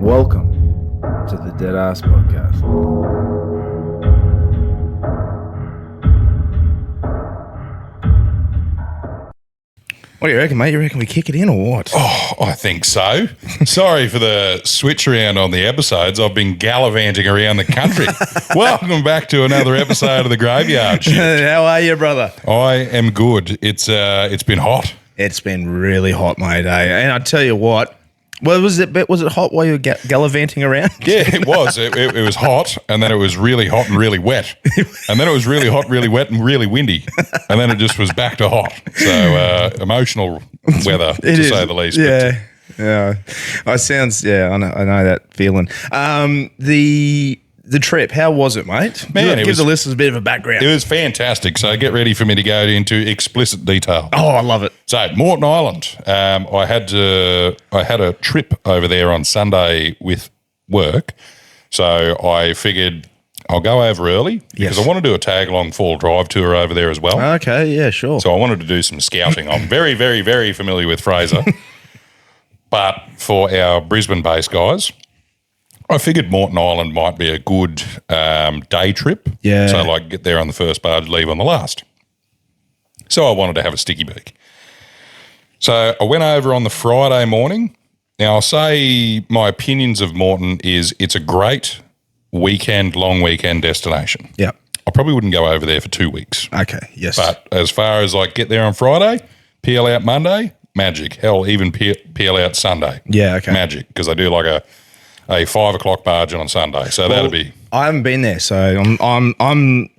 Welcome to the Deadass podcast. What do you reckon, mate? You reckon we kick it in or what? Oh, I think so. Sorry for the switch around on the episodes. I've been gallivanting around the country. Welcome back to another episode of The Graveyard Shift. How are you, brother? I am good. It's been hot. It's been really hot, mate. And I tell you what, was it hot while you were gallivanting around? Yeah, it was. It was hot, and then it was really hot and really wet. And then it was really hot, really wet, and really windy. And then it just was back to hot. So emotional weather, to say the least. Yeah. Yeah. I know that feeling. The trip, how was it, mate? Man, give the listeners a bit of a background. It was fantastic. So get ready for me to go into explicit detail. Oh, I love it. So Moreton Island, I had a trip over there on Sunday with work. So I figured I'll go over early because I want to do a tag-along fall drive tour over there as well. Okay, yeah, sure. So I wanted to do some scouting. I'm very, very, very familiar with Fraser. But for our Brisbane-based guys, I figured Moreton Island might be a good day trip. Yeah. So like get there on the first barge, leave on the last. So I wanted to have a sticky beak. So I went over on the Friday morning. Now I'll say my opinions of Moreton is it's a great long weekend destination. Yeah. I probably wouldn't go over there for 2 weeks. Okay, yes. But as far as like get there on Friday, peel out Monday, magic. Hell, even peel out Sunday. Yeah, okay. Magic, because I do like a 5 o'clock barge on Sunday. So that'd be. I haven't been there, so I'm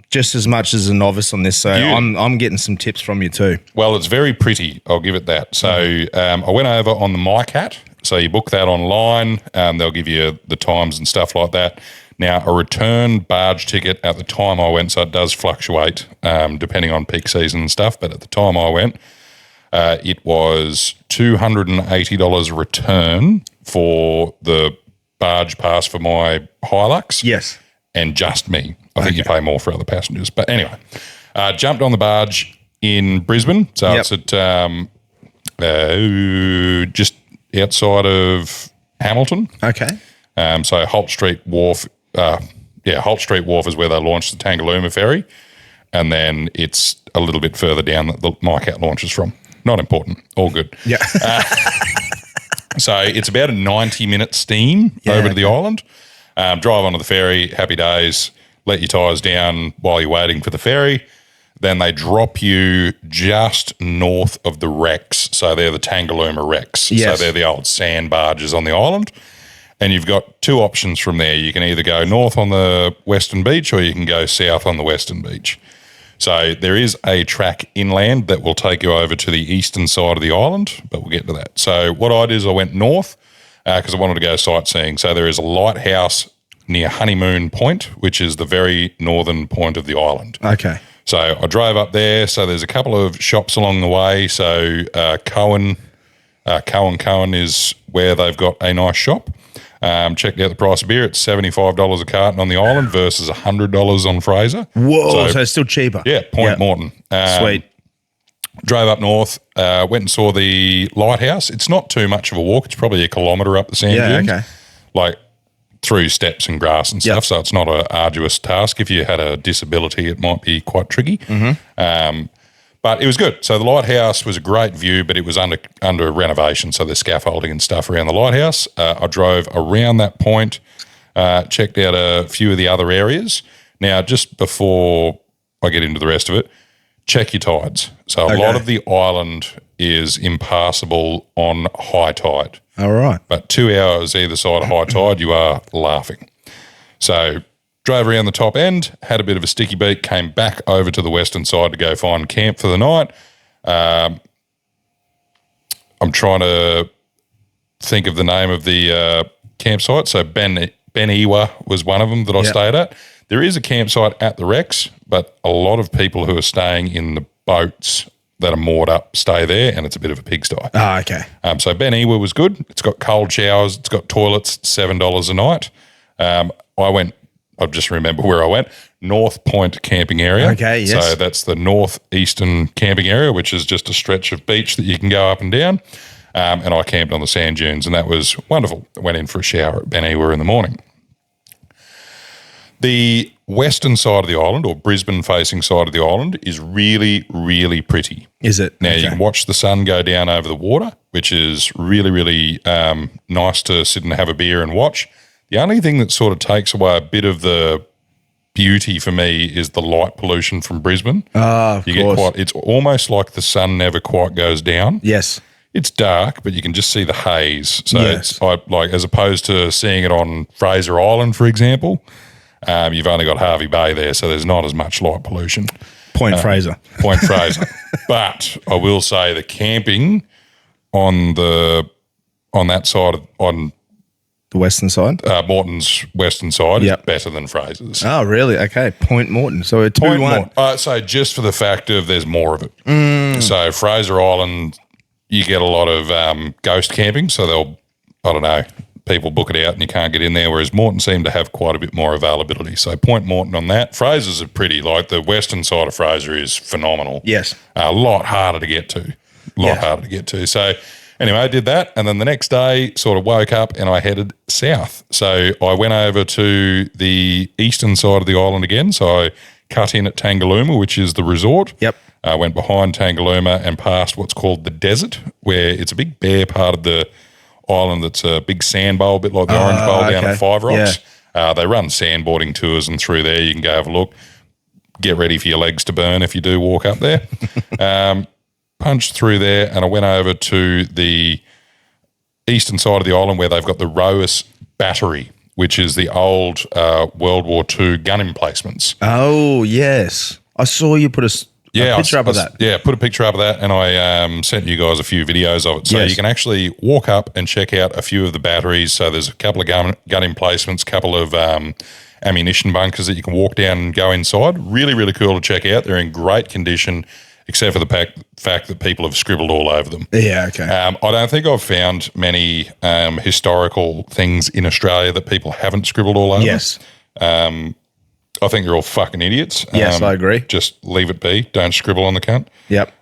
just as much as a novice on this. So I'm getting some tips from you too. Well, it's very pretty. I'll give it that. So I went over on the MyCat. So you book that online. They'll give you the times and stuff like that. Now, a return barge ticket at the time I went, so it does fluctuate depending on peak season and stuff. But at the time I went, it was $280 return for the barge pass for my Hilux. Yes. And just me. I think you pay more for other passengers. But anyway, jumped on the barge in Brisbane. So it's at just outside of Hamilton. Okay. So Holt Street Wharf. Holt Street Wharf is where they launched the Tangalooma ferry. And then it's a little bit further down that the MyCat launches from. Not important. All good. Yeah. So it's about a 90-minute steam over to the island. Drive onto the ferry, happy days, let your tyres down while you're waiting for the ferry. Then they drop you just north of the wrecks. So they're the Tangalooma wrecks. Yes. So they're the old sand barges on the island. And you've got two options from there. You can either go north on the western beach or you can go south on the western beach. So there is a track inland that will take you over to the eastern side of the island, but we'll get to that. So what I did is I went north because I wanted to go sightseeing. So there is a lighthouse near Honeymoon Point, which is the very northern point of the island. Okay. So I drove up there. So there's a couple of shops along the way. So Cohen is where they've got a nice shop. Checked out the price of beer. It's $75 a carton on the island versus $100 on Fraser. Whoa, so it's still cheaper. Yeah, Point Moreton. Sweet. Drove up north, went and saw the lighthouse. It's not too much of a walk. It's probably a kilometre up the sand dunes. Okay. Like through steps and grass and stuff, so it's not an arduous task. If you had a disability, it might be quite tricky. Mm-hmm. But it was good. So the lighthouse was a great view, but it was under renovation, so there's scaffolding and stuff around the lighthouse. I drove around that point, checked out a few of the other areas. Now, just before I get into the rest of it, check your tides. So a lot of the island is impassable on high tide. All right. But 2 hours either side of high tide, you are laughing. So drove around the top end, had a bit of a sticky beak, came back over to the western side to go find camp for the night. I'm trying to think of the name of the campsite. So Ben Ewa was one of them that I stayed at. There is a campsite at the wrecks, but a lot of people who are staying in the boats that are moored up stay there, and it's a bit of a pigsty. Ah, okay. So Ben Ewa was good. It's got cold showers. It's got toilets, $7 a night. I just remember where I went, North Point camping area. Okay, yes. So that's the northeastern camping area, which is just a stretch of beach that you can go up and down. and I camped on the sand dunes, and that was wonderful. I went in for a shower at Ben Ewer in the morning. The western side of the island, or Brisbane-facing side of the island, is really, really pretty. Is it? Now, you can watch the sun go down over the water, which is really, really nice to sit and have a beer and watch. The only thing that sort of takes away a bit of the beauty for me is the light pollution from Brisbane. Of course. It's almost like the sun never quite goes down. Yes. It's dark, but you can just see the haze. So Yes. it's like as opposed to seeing it on Fraser Island, for example, you've only got Harvey Bay there, so there's not as much light pollution. Point Fraser. Point Fraser. But I will say the camping on that side on The western side. Moreton's western side Yep. is better than Fraser's. Oh, really? Okay. Point Moreton. So a 2-1. Point Moreton. So just for the fact of there's more of it. So Fraser Island, you get a lot of ghost camping. So people book it out and you can't get in there, whereas Moreton seem to have quite a bit more availability. So Point Moreton on that. Fraser's are pretty. Like the western side of Fraser is phenomenal. Yes. A lot harder to get to. So anyway, I did that, and then the next day sort of woke up and I headed south. So I went over to the eastern side of the island again. So I cut in at Tangalooma, which is the resort. Yep. I went behind Tangalooma and past what's called the desert, where it's a big bare part of the island that's a big sand bowl, a bit like the Orange Bowl down at Five Rocks. They run sandboarding tours, and through there you can go have a look. Get ready for your legs to burn if you do walk up there. Punched through there, and I went over to the eastern side of the island where they've got the Roas Battery, which is the old World War II gun emplacements. Oh, yes. I saw you put a picture up of that. Yeah, put a picture up of that, and I sent you guys a few videos of it. So Yes. you can actually walk up and check out a few of the batteries. So there's a couple of gun emplacements, couple of ammunition bunkers that you can walk down and go inside. Really, really cool to check out. They're in great condition, except for the fact that people have scribbled all over them. Yeah, okay. I don't think I've found many historical things in Australia that people haven't scribbled all over. Yes. I think they're all fucking idiots. Yes, I agree. Just leave it be. Don't scribble on the cunt. Yep.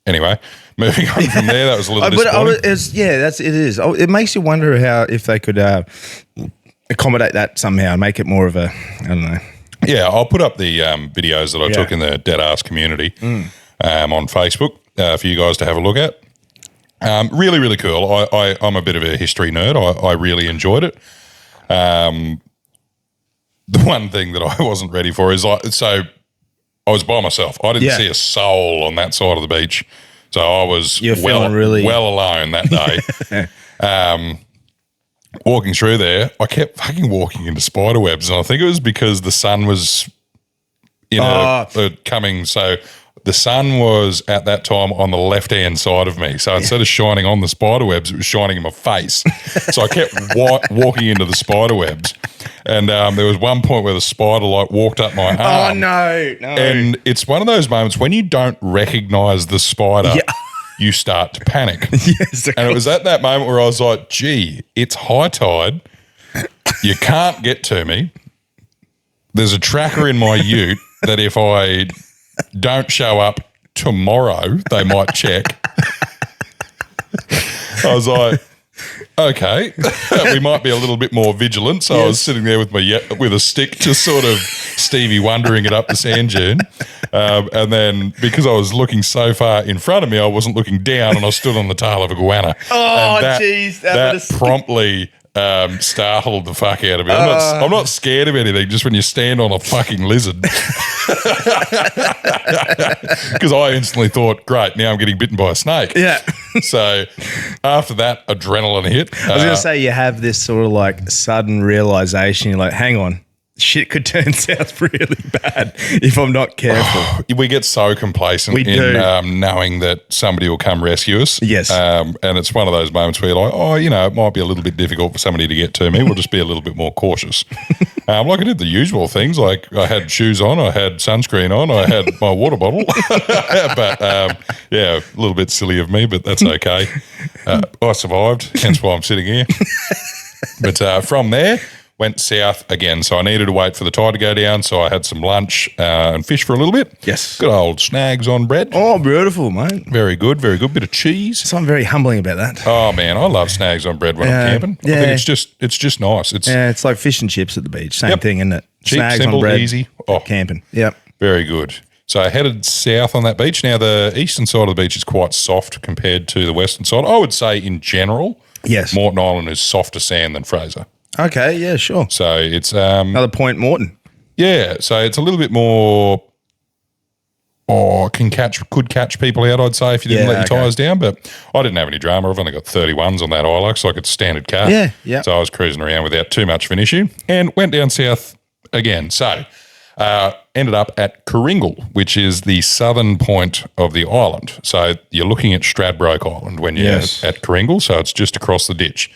Anyway, moving on from there, that was a little disappointing. It is. It makes you wonder if they could accommodate that somehow and make it more of a, I don't know. Yeah, I'll put up the videos that I took in the Deadass community on Facebook for you guys to have a look at. Really, really cool. I'm a bit of a history nerd. I really enjoyed it. The one thing that I wasn't ready for is I was by myself. I didn't see a soul on that side of the beach. So I was well alone that day. Walking through there, I kept fucking walking into spider webs, and I think it was because the sun was coming. So the sun was at that time on the left-hand side of me. So instead of shining on the spider webs, it was shining in my face. So I kept walking into the spider webs. And there was one point where the spider walked up my arm. Oh, no. And it's one of those moments when you don't recognize the spider, you start to panic. Yes, and it was at that moment where I was like, gee, it's high tide. You can't get to me. There's a tracker in my ute that if I don't show up tomorrow, they might check. I was like, okay, we might be a little bit more vigilant. So I was sitting there with a stick, just sort of Stevie Wondering it up the sand dune. And then because I was looking so far in front of me, I wasn't looking down, and I stood on the tail of a goanna. Oh, jeez. That promptly startled the fuck out of me. I'm not scared of anything, just when you stand on a fucking lizard. Because I instantly thought, great, now I'm getting bitten by a snake. Yeah. So after that adrenaline hit. I was going to say, you have this sort of sudden realization. You're like, hang on, shit could turn south really bad if I'm not careful. We get so complacent in knowing that somebody will come rescue us. Yes. And it's one of those moments where you're like, it might be a little bit difficult for somebody to get to me. We'll just be a little bit more cautious. I did the usual things. Like I had shoes on, I had sunscreen on, I had my water bottle. But a little bit silly of me, but that's okay. I survived, hence why I'm sitting here. But from there, went south again. So I needed to wait for the tide to go down. So I had some lunch and fish for a little bit. Yes. Good old snags on bread. Oh, beautiful, mate. Very good, very good. Bit of cheese. Something very humbling about that. Oh man, I love snags on bread when I'm camping. I think it's just nice. It's like fish and chips at the beach. Same thing, isn't it? Cheap, Snags simple, on bread, easy. Camping. Yep. Very good. So I headed south on that beach. Now, the eastern side of the beach is quite soft compared to the western side. I would say in general, Yes. Moreton Island is softer sand than Fraser. Okay, yeah, sure. So it's Another Point Moreton. yeah. So it's a little bit more. Could catch people out. I'd say if you didn't let your tyres down. But I didn't have any drama. I've only got 31s on that Hilux, like it's a standard car. Yeah. So I was cruising around without too much of an issue, and went down south again. So ended up at Coringle, which is the southern point of the island. So you're looking at Stradbroke Island when you're at Coringle. So it's just across the ditch.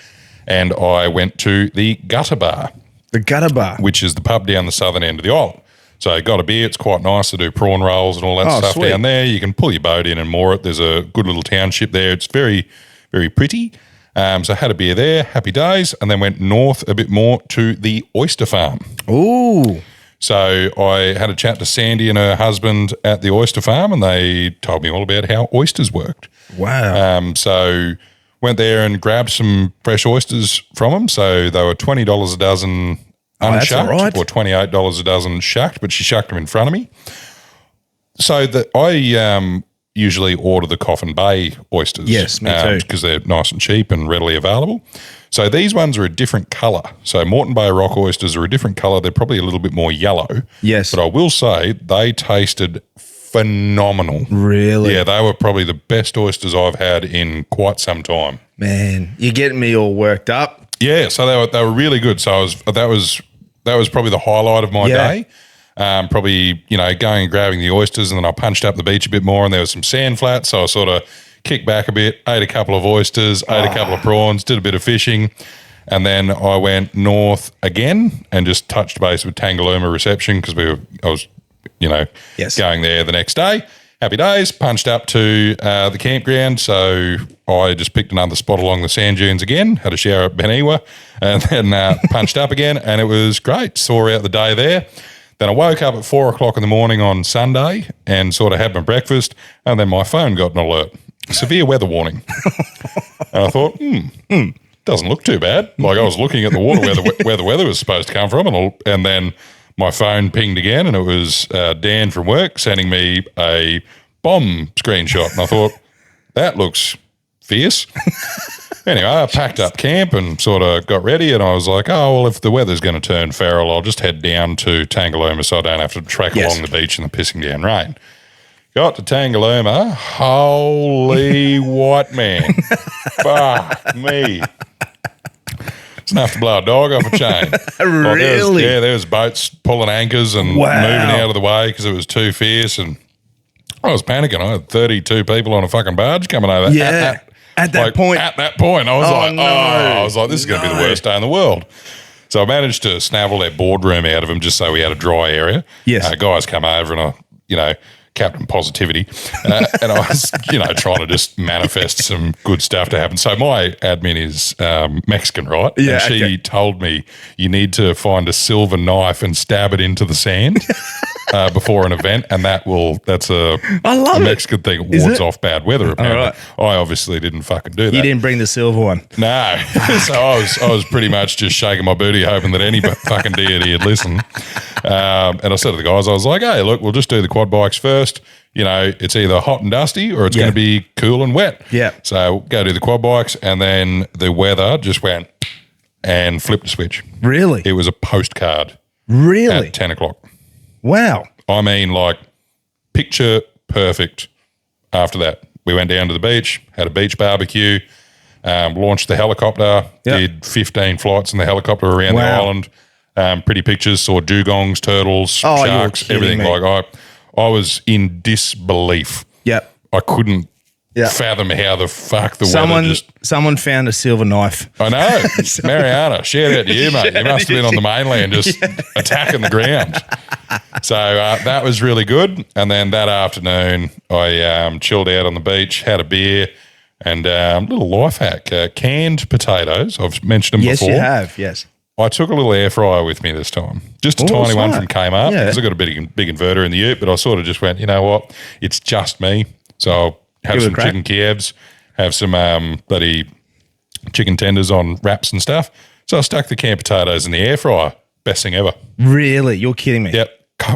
And I went to the Gutter Bar. The Gutter Bar. Which is the pub down the southern end of the island. So I got a beer. It's quite nice to do prawn rolls and all that stuff down there. You can pull your boat in and moor it. There's a good little township there. It's very, very pretty. So I had a beer there, happy days, and then went north a bit more to the oyster farm. Ooh. So I had a chat to Sandy and her husband at the oyster farm, and they told me all about how oysters worked. Wow. So went there and grabbed some fresh oysters from them. So they were $20 a dozen unshucked, right. or $28 a dozen shucked, but she shucked them in front of me. So I usually order the Coffin Bay oysters. Yes, me too. Because they're nice and cheap and readily available. So these ones are a different colour. So Moreton Bay rock oysters are a different colour. They're probably a little bit more yellow. Yes. But I will say they tasted phenomenal. Really? Yeah, they were probably the best oysters I've had in quite some time. Man, you're getting me all worked up. Yeah, so they were really good. So that was probably the highlight of my day. Probably, going and grabbing the oysters, and then I punched up the beach a bit more, and there was some sand flats. So I sort of kicked back a bit, ate a couple of oysters, ate a couple of prawns, did a bit of fishing, and then I went north again and just touched base with Tangalooma reception because I was going there the next day. Happy days, punched up to the campground. So I just picked another spot along the sand dunes again, had a shower at Beniwa, and then punched up again, and it was great. Saw out the day there. Then I woke up at 4 o'clock in the morning on Sunday and sort of had my breakfast, and then my phone got an alert. Severe weather warning. And I thought, doesn't look too bad. Like I was looking at the water where the weather was supposed to come from, and then my phone pinged again, and it was Dan from work sending me a bomb screenshot. And I thought, that looks fierce. Anyway, I packed up camp and sort of got ready, and I was like, oh, well, if the weather's going to turn feral, I'll just head down to Tangalooma so I don't have to trek along the beach in the pissing down rain. Got to Tangalooma. Holy white man. Fuck me. It's enough to blow a dog off a chain. Really? There was boats pulling anchors and moving out of the way because it was too fierce, and I was panicking. I had 32 people on a fucking barge coming over. Yeah. At that point. At that point, I was no. This is going to be the worst day in the world. So I managed to snavel their boardroom out of them just so we had a dry area. Yes. Guys come over and Captain Positivity. And I was, trying to just manifest some good stuff to happen. So my admin is Mexican, right? Yeah. And she told me you need to find a silver knife and stab it into the sand before an event. And that's a Mexican thing. It wards off bad weather, apparently. Right. I obviously didn't fucking do that. You didn't bring the silver one. No. So I was pretty much just shaking my booty hoping that any fucking deity would listen. And I said to the guys, I was like, hey, look, we'll just do the quad bikes first. It's either hot and dusty or it's going to be cool and wet. Yeah. So we'll go do the quad bikes, and then the weather just went and flipped a switch. Really? It was a postcard. Really? At 10 o'clock. Wow. I mean, like, picture perfect after that. We went down to the beach, had a beach barbecue, launched the helicopter, did 15 flights in the helicopter around the island. Pretty pictures, saw dugongs, turtles, sharks, everything. Me. Like I was in disbelief. Yep. I couldn't fathom how the fuck the Someone weather just... Someone found a silver knife. I know. Mariana, shout out to you, mate. You must have been on the mainland just attacking the ground. So that was really good. And then that afternoon, I chilled out on the beach, had a beer, and little life hack, canned potatoes. I've mentioned them before. Yes, you have, yes. I took a little air fryer with me this time, just a tiny one from Kmart because I got a big inverter in the ute. But I sort of just went, you know what? It's just me, so I'll have some chicken Kievs, have some bloody chicken tenders on wraps and stuff. So I stuck the canned potatoes in the air fryer. Best thing ever. Really? You're kidding me? Yep.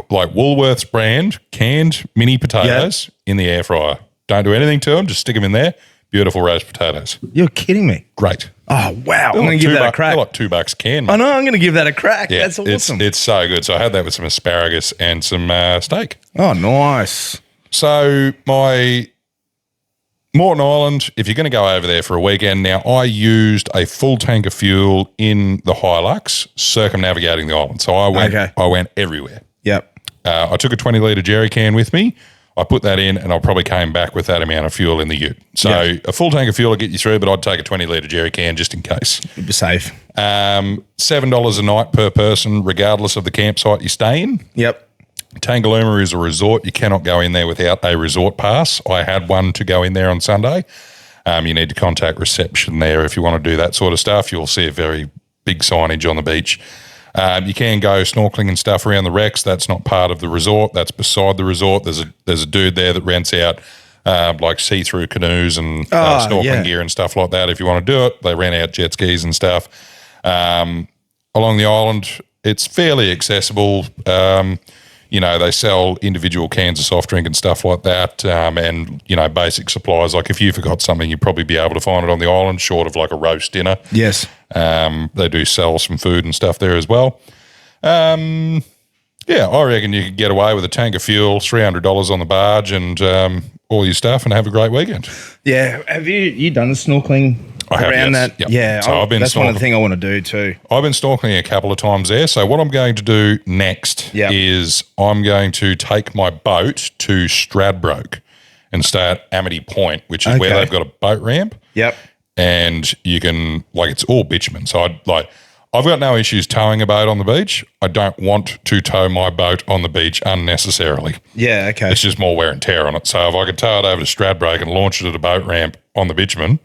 Like Woolworths brand canned mini potatoes in the air fryer. Don't do anything to them. Just stick them in there. Beautiful roast potatoes. You're kidding me? Great. Oh, wow. I'm going to give that a crack. They're like $2 a can, mate. I know. I'm going to give that a crack. Yeah, that's awesome. It's so good. So I had that with some asparagus and some steak. Oh, nice. So my Moreton Island, if you're going to go over there for a weekend, now I used a full tank of fuel in the Hilux circumnavigating the island. So I went everywhere. Yep. I took a 20-litre jerry can with me. I put that in and I probably came back with that amount of fuel in the ute. So a full tank of fuel will get you through, but I'd take a 20-litre jerry can just in case. You'd be safe. $7 a night per person, regardless of the campsite you stay in. Yep. Tangalooma is a resort. You cannot go in there without a resort pass. I had one to go in there on Sunday. You need to contact reception there if you want to do that sort of stuff. You'll see a very big signage on the beach. You can go snorkeling and stuff around the wrecks. That's not part of the resort. That's beside the resort. There's a dude there that rents out like see-through canoes and snorkeling gear and stuff like that. If you want to do it, they rent out jet skis and stuff. Along the island, it's fairly accessible. They sell individual cans of soft drink and stuff like that, and, basic supplies. Like if you forgot something, you'd probably be able to find it on the island, short of like a roast dinner. Yes. They do sell some food and stuff there as well. I reckon you could get away with a tank of fuel, $300 on the barge and all your stuff and have a great weekend. Yeah. Have you done the snorkeling around that? Yep. Yeah. So that's one of the things I want to do too. I've been snorkeling a couple of times there. So what I'm going to do next is I'm going to take my boat to Stradbroke and stay at Amity Point, which is where they've got a boat ramp. Yep. And you can, it's all bitumen. So I've got no issues towing a boat on the beach. I don't want to tow my boat on the beach unnecessarily. Yeah, okay. It's just more wear and tear on it. So if I could tow it over to Stradbroke and launch it at a boat ramp on the bitumen,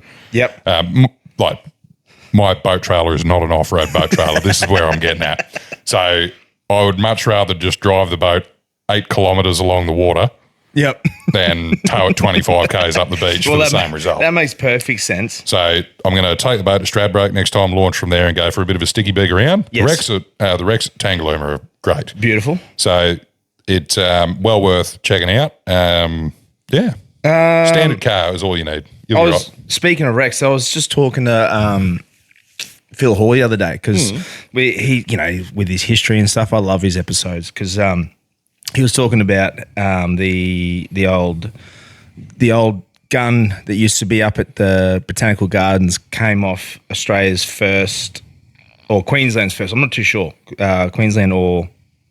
my boat trailer is not an off-road boat trailer. This is where I'm getting at. So I would much rather just drive the boat 8 kilometres along the water than tow it 25 k's up the beach for the same result. That makes perfect sense. So I'm going to take the boat to Stradbroke next time, launch from there and go for a bit of a sticky beig around. Yes. The wrecks at Tangalooma are great. Beautiful. So it's well worth checking out. Standard car is all you need. Speaking of wrecks, I was just talking to Phil Hoy the other day because he with his history and stuff, I love his episodes because he was talking about the old gun that used to be up at the Botanical Gardens came off Australia's first or Queensland's first. I'm not too sure. Queensland or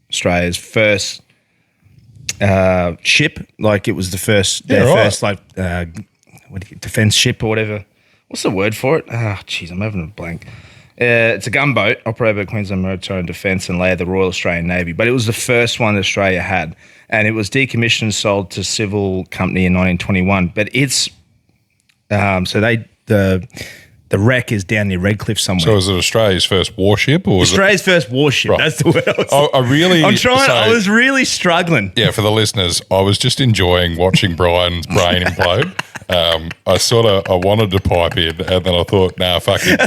Australia's first ship. Like it was the first, first defense ship or whatever. What's the word for it? I'm having a blank. It's a gunboat operated by Queensland Maritime Defence and later the Royal Australian Navy, but it was the first one that Australia had, and it was decommissioned and sold to civil company in 1921. But it's the wreck is down near Redcliffe somewhere. So is it Australia's first warship? Or Australia's first warship. Right. That's the word I was really struggling. Yeah, for the listeners, I was just enjoying watching Brian's brain implode. I wanted to pipe in and then I thought, nah, fuck it.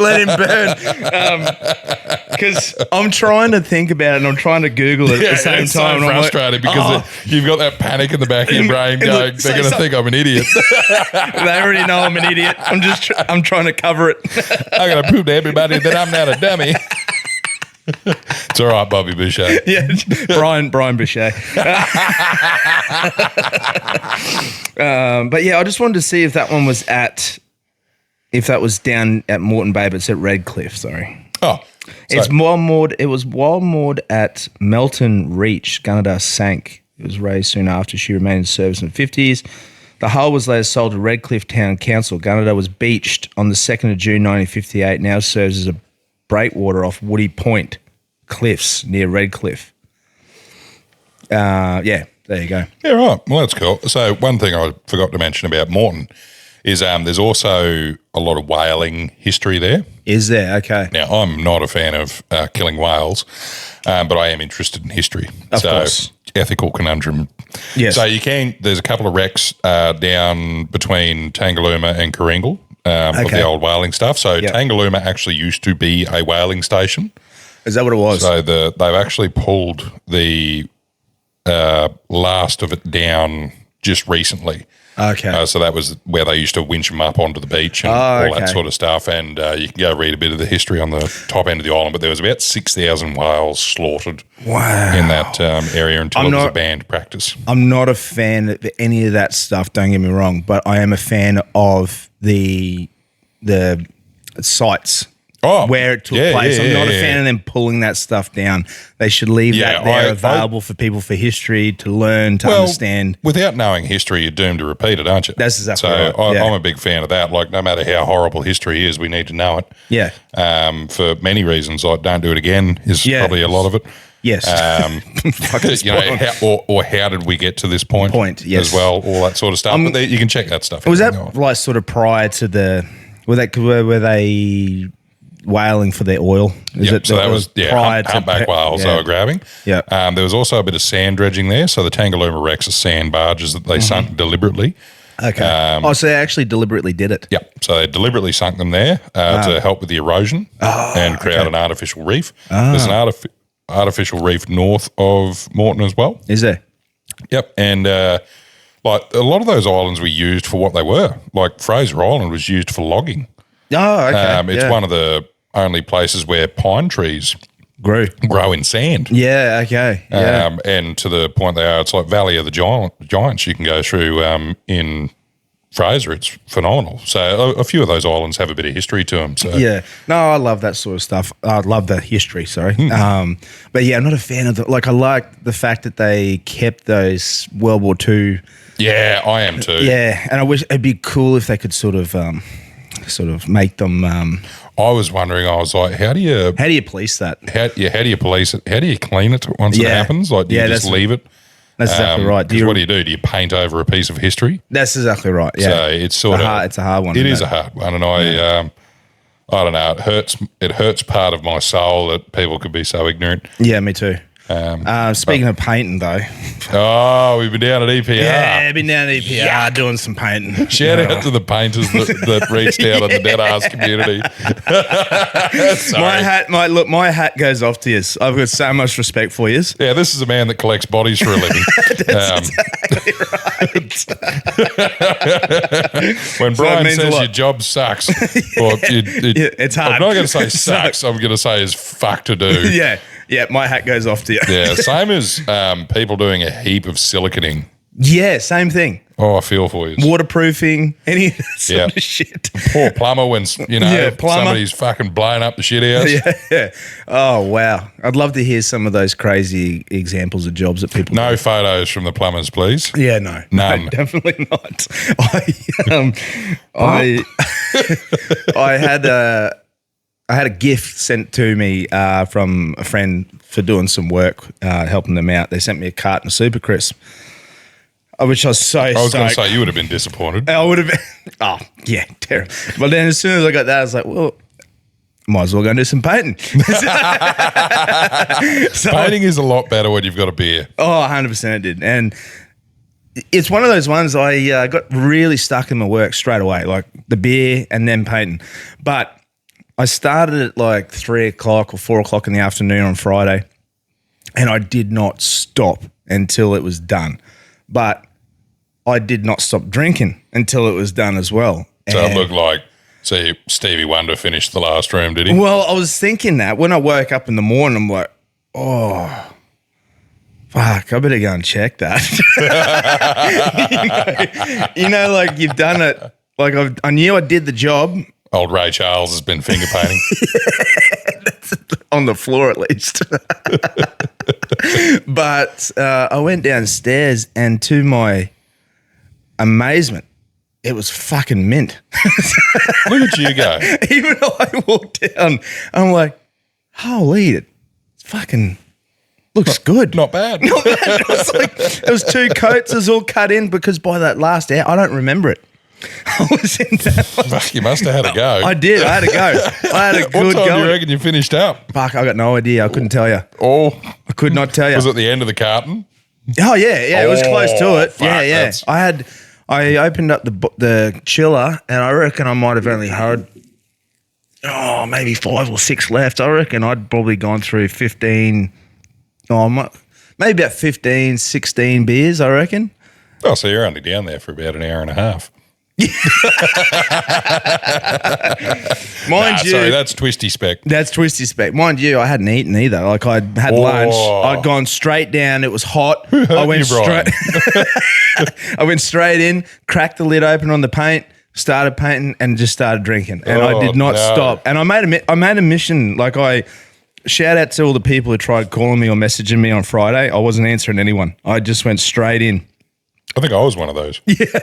Let him burn. Because I'm trying to think about it and I'm trying to Google it at the same time. So frustrated because you've got that panic in the back of your brain going, they're going to think I'm an idiot. They already know I'm an idiot. I'm trying to cover it. I'm going to prove to everybody that I'm not a dummy. It's all right, Bobby Boucher. Yeah, Brian Boucher. But yeah, I just wanted to see if that one was down at Moreton Bay, but it's at Redcliffe. Sorry. Oh, it's moored. It was while moored at Melton Reach. Gunnedah sank. It was raised soon after. She remained in service in the 50s. The hull was later sold to Redcliffe Town Council. Gunnedah was beached on the 2nd of June 1958. Now serves as a breakwater off Woody Point Cliffs near Redcliffe. There you go. Yeah, right. Well, that's cool. So one thing I forgot to mention about Moreton is there's also a lot of whaling history there. Is there? Okay. Now, I'm not a fan of killing whales, but I am interested in history. Of course. Ethical conundrum. Yes. So there's a couple of wrecks down between Tangalooma and Coringal of the old whaling stuff. So Tangalooma actually used to be a whaling station. Is that what it was? So they've actually pulled the last of it down just recently. Okay. So that was where they used to winch them up onto the beach and all that sort of stuff. And you can go read a bit of the history on the top end of the island. But there was about 6,000 whales slaughtered in that area until it was a banned practice. I'm not a fan of any of that stuff, don't get me wrong, but I am a fan of the sites. Where it took place. I'm not a fan of them pulling that stuff down. They should leave that there available for people for history to learn, to understand. Without knowing history, you're doomed to repeat it, aren't you? That's exactly right. So I'm a big fan of that. Like, no matter how horrible history is, we need to know it. Yeah. For many reasons, like don't do it again is probably a lot of it. Yes. How did we get to this point? Yes. As well, all that sort of stuff. But you can check that stuff. Was that like sort of prior to were they whaling for their oil? So that was humpback whales they were grabbing. Yeah. There was also a bit of sand dredging there. So the Tangalooma wrecks are sand barges that they sunk deliberately. Okay. So they actually deliberately did it. Yeah. So they deliberately sunk them there to help with the erosion and create an artificial reef. There's an artificial reef north of Moreton as well. Is there? Yep. And like a lot of those islands were used for what they were. Like Fraser Island was used for logging. Oh, okay. It's one of the only places where pine trees grow in sand. Yeah, okay. Yeah. And to the point they are, it's like Valley of the Giants you can go through in Fraser. It's phenomenal. So a few of those islands have a bit of history to them. So. Yeah. No, I love that sort of stuff. I love the history, sorry. But yeah, I'm not a fan of I like the fact that they kept those World War II. Yeah, I am too. Yeah, and I wish it'd be cool if they could sort of make them. I was wondering. I was like, how do you police that? How do you police it? How do you clean it once it happens? Like, do you just leave it? That's exactly right. What do you do? Do you paint over a piece of history? That's exactly right. Yeah. So it's it's a hard one. It is a hard one, and I don't know. It hurts part of my soul that people could be so ignorant. Yeah, me too. Speaking of painting, though. We've been down at EPR. Yeah, been down at EPR doing some painting. Shout out to the painters that reached out on the Deadass community. My hat goes off to you. I've got so much respect for you. Yeah, this is a man that collects bodies for a living. That's exactly right. When Brian says your job sucks, it's hard. I'm not going to say sucks. I'm going to say is fuck to do. Yeah, my hat goes off to you. Yeah, same as people doing a heap of siliconing. Yeah, same thing. Oh, I feel for you. Waterproofing, any of that sort of shit. Poor plumber when, somebody's fucking blowing up the shit house. Yeah. Oh, wow. I'd love to hear some of those crazy examples of jobs that people do. Photos from the plumbers, please. Yeah, no. None. No, definitely not. I had a gift sent to me from a friend for doing some work, helping them out. They sent me a carton of Super Crisp, which I was so I was going to say, you would have been disappointed. I would have been. Oh, yeah, terrible. But then as soon as I got that, I was like, well, might as well go and do some painting. Painting is a lot better when you've got a beer. Oh, 100% it did. And it's one of those ones I got really stuck in my work straight away, like the beer and then painting. But I started at like 3 o'clock or 4 o'clock in the afternoon on Friday, and I did not stop until it was done. But I did not stop drinking until it was done as well. So it looked like, Stevie Wonder finished the last room, did he? Well, I was thinking that when I woke up in the morning, I'm like, oh, fuck, I better go and check that. Like you've done it. Like I knew I did the job. Old Ray Charles has been finger painting. That's on the floor at least. But I went downstairs and to my amazement, it was fucking mint. Look at you go. Even though I walked down, I'm like, holy, it fucking looks good. Not bad. It was 2 coats. It was all cut in because by that last hour, I don't remember it. I was in that. Fuck, you must have had a go. I did. I had a go. I had a What good time go. do you reckon you finished up? Fuck, I got no idea. I couldn't tell you. Oh, I could not tell you. was it the end of the carton? Oh yeah, it was close to it. fuck, Yeah. I opened up the chiller, and I reckon I might have only had maybe 5 or 6 left. I reckon I'd probably gone through 15. Maybe about 15, 16 beers. I reckon. Oh, so you're only down there for about an hour and a half. Mind you, sorry, that's Twisty Spec. That's Twisty Spec. Mind you, I hadn't eaten either. Like I had lunch. I'd gone straight down. It was hot. I went straight. I went straight in, cracked the lid open on the paint, started painting, and just started drinking. And I did not stop. And I made a mission. Like shout out to all the people who tried calling me or messaging me on Friday. I wasn't answering anyone. I just went straight in. I think I was one of those. Yeah, I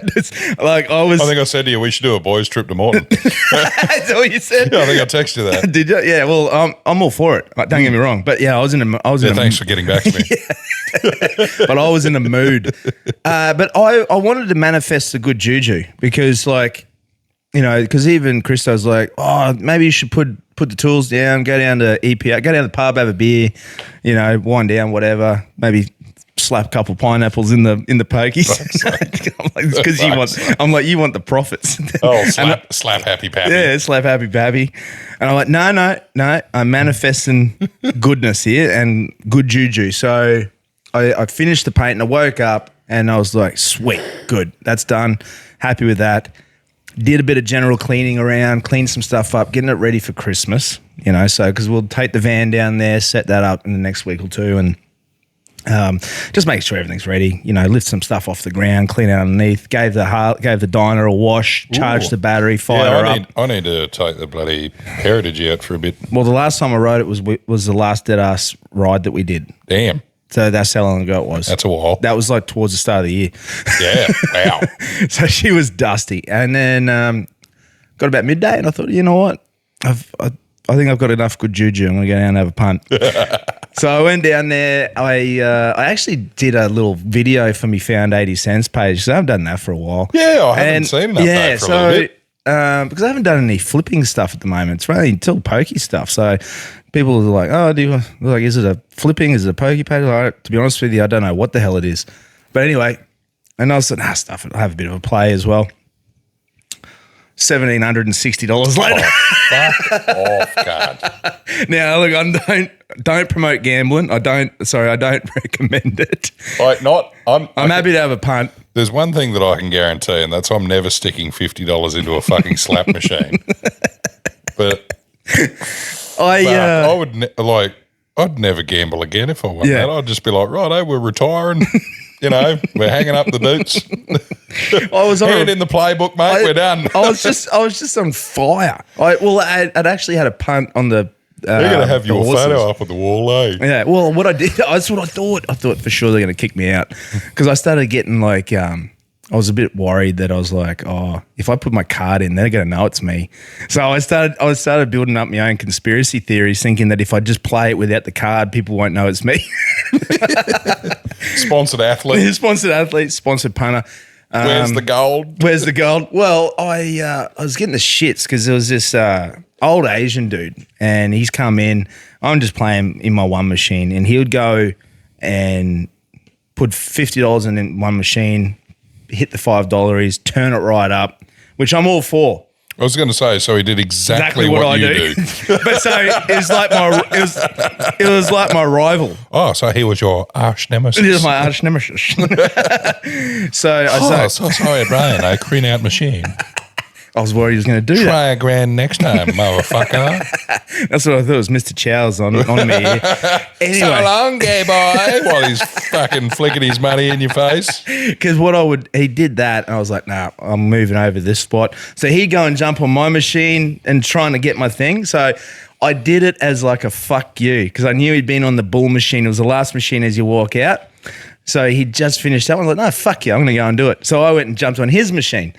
think I said to you, we should do a boys' trip to Moreton. That's what you said. Yeah, I think I texted you that. Did you? Yeah. Well, I'm all for it. Don't get me wrong, but yeah, I was in a. Thanks for getting back to me. But I was in a mood. But I wanted to manifest a good juju because, because even Christo's like, oh, maybe you should put the tools down, go down to EPA, go down to the pub, have a beer, wind down, whatever, maybe slap a couple of pineapples in the pokies. Because you want the profits. Oh, slap happy pappy. Yeah, slap happy pappy. And I'm like, no, I'm manifesting goodness here and good juju. So I finished the paint and I woke up and I was like, sweet, good, that's done. Happy with that. Did a bit of general cleaning around, cleaned some stuff up, getting it ready for Christmas, so because we'll take the van down there, set that up in the next week or two and just make sure everything's ready, lift some stuff off the ground, clean out underneath, gave the diner a wash, charged the battery, fired her up. I need to take the bloody Heritage out for a bit. Well, the last time I rode it was the last Deadass ride that we did. Damn. So that's how long ago it was. That's a while. That was towards the start of the year. Yeah, wow. So she was dusty. And then got about midday and I thought, you know what? I think I've got enough good juju. I'm going to go down and have a punt. So I went down there. I actually did a little video for me Found 80 Cents page. So I haven't done that for a while. Yeah, I haven't seen an update for a little bit. Because I haven't done any flipping stuff at the moment. It's really until pokey stuff. So people are like, oh, is it a flipping? Is it a pokey page? Like, to be honest with you, I don't know what the hell it is. But anyway, and I was like, stuff it. I'll have a bit of a play as well. $1,760 later. Oh, fuck off, God. Now, look, I don't promote gambling. I don't recommend it. I'm happy to have a punt. There's one thing that I can guarantee, and that's I'm never sticking $50 into a fucking slap machine. But I would I'd never gamble again if I won that. I'd just be like, righto, we're retiring. We're hanging up the boots. I was hand in the playbook, mate. We're done. I was just on fire. I'd actually had a punt on the. You're going to have your photo up on the wall, eh? Yeah. Well, what I did, that's what I thought. I thought for sure they're going to kick me out because I started getting I was a bit worried that I was like, oh, if I put my card in, they're going to know it's me. So I started building up my own conspiracy theories, thinking that if I just play it without the card, people won't know it's me. Sponsored athlete. Sponsored punter. Where's the gold? Where's the gold? Well, I was getting the shits because there was this old Asian dude and he's come in. I'm just playing in my one machine and he would go and put $50 in one machine, hit the $5, turn it right up, which I'm all for. I was going to say, so he did exactly what you do. But so it was like my rival. Oh, so he was your arch nemesis. He was my arch nemesis. So so sorry, Brian. I clean out machine. I was worried he was going to do that. Try a grand next time, motherfucker. That's what I thought. It was Mr. Chow's on me here. Anyway. So long, gay boy, while he's fucking flicking his money in your face. Because he did that, and I was like, nah, I'm moving over this spot. So he'd go and jump on my machine and trying to get my thing. So I did it as like a fuck you because I knew he'd been on the bull machine. It was the last machine as you walk out. So he just finished that one. I was like, no, fuck you, I'm going to go and do it. So I went and jumped on his machine.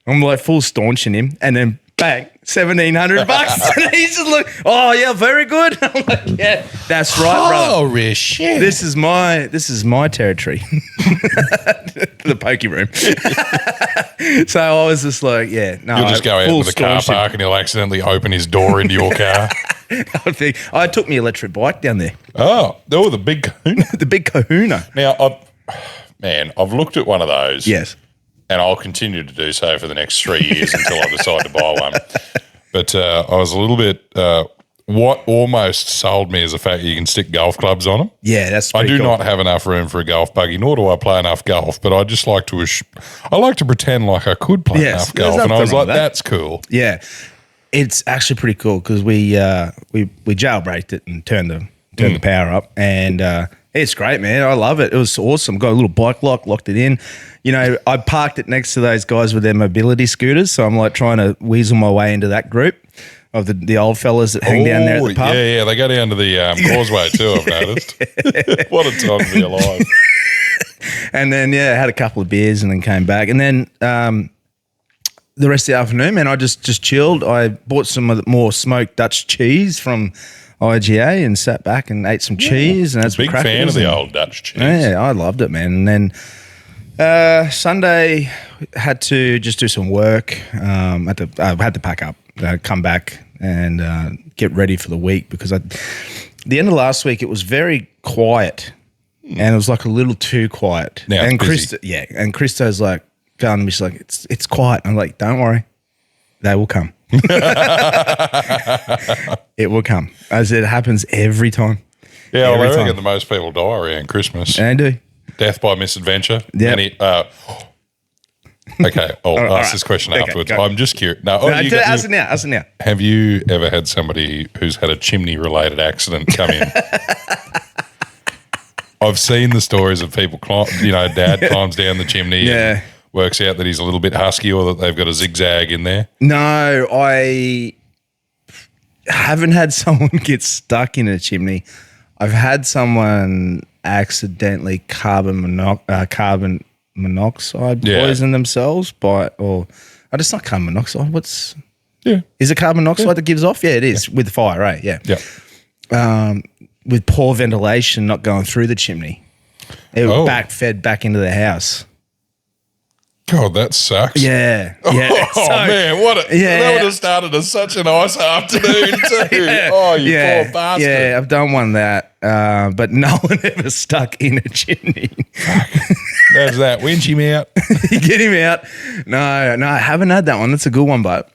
I'm like full staunching him, and then bang, $1,700. And he's just like, oh yeah, very good. I'm like, yeah, that's right, brother. Holy shit. This is my territory. The pokey room. So I was just like, yeah, no. You'll just go out to the car park and he'll accidentally open his door into your car. I took my electric bike down there. Oh, the big kahuna. The big kahuna. Now, I've looked at one of those. Yes. And I'll continue to do so for the next 3 years until I decide to buy one. But I was a little bit, what almost sold me is the fact that you can stick golf clubs on them. Yeah, that's I pretty do cool. not have enough room for a golf buggy, nor do I play enough golf, but I just like to, I like to pretend like I could play enough golf. And I was like, that's cool. Yeah. It's actually pretty cool because we jailbreaked it and turned the power up, and it's great, man. I love it. It was awesome. Got a little bike locked it in. You know, I parked it next to those guys with their mobility scooters, so I'm like trying to weasel my way into that group of the old fellas that hang down there at the pub. Yeah, they go down to the causeway too, I've noticed. What a time to be alive. And then, had a couple of beers and then came back. And then the rest of the afternoon, man, I just chilled. I bought some of the more smoked Dutch cheese from IGA and sat back and ate some cheese. And that's big fan of the old Dutch cheese. Yeah, I loved it, man. And then Sunday had to just do some work. I had to pack up, come back and get ready for the week because the end of last week it was very quiet and it was like a little too quiet. Now and Christo's like going to me, she's like, it's quiet. I'm like, don't worry, they will come. It will come, as it happens every time. Yeah, well, I reckon the most people die around Christmas. And they do. Death by misadventure. Yeah. Okay, I'll ask this question afterwards. Go. I'm just curious. Ask it now. Have you ever had somebody who's had a chimney-related accident come in? I've seen the stories of people, dad climbs down the chimney and works out that he's a little bit husky or that they've got a zigzag in there. No, I haven't had someone get stuck in a chimney. I've had someone accidentally carbon monoxide poison themselves it's not carbon monoxide. Is it carbon monoxide that gives off? Yeah, it is with fire, right? Yeah. With poor ventilation not going through the chimney. It fed back into the house. God, that sucks. Yeah. Oh, man, that would have started as such a nice afternoon too. Oh, you poor bastard. Yeah, I've done one that, but no one ever stuck in a chimney. There's that. Winch him out. Get him out. No, I haven't had that one. That's a good one, but.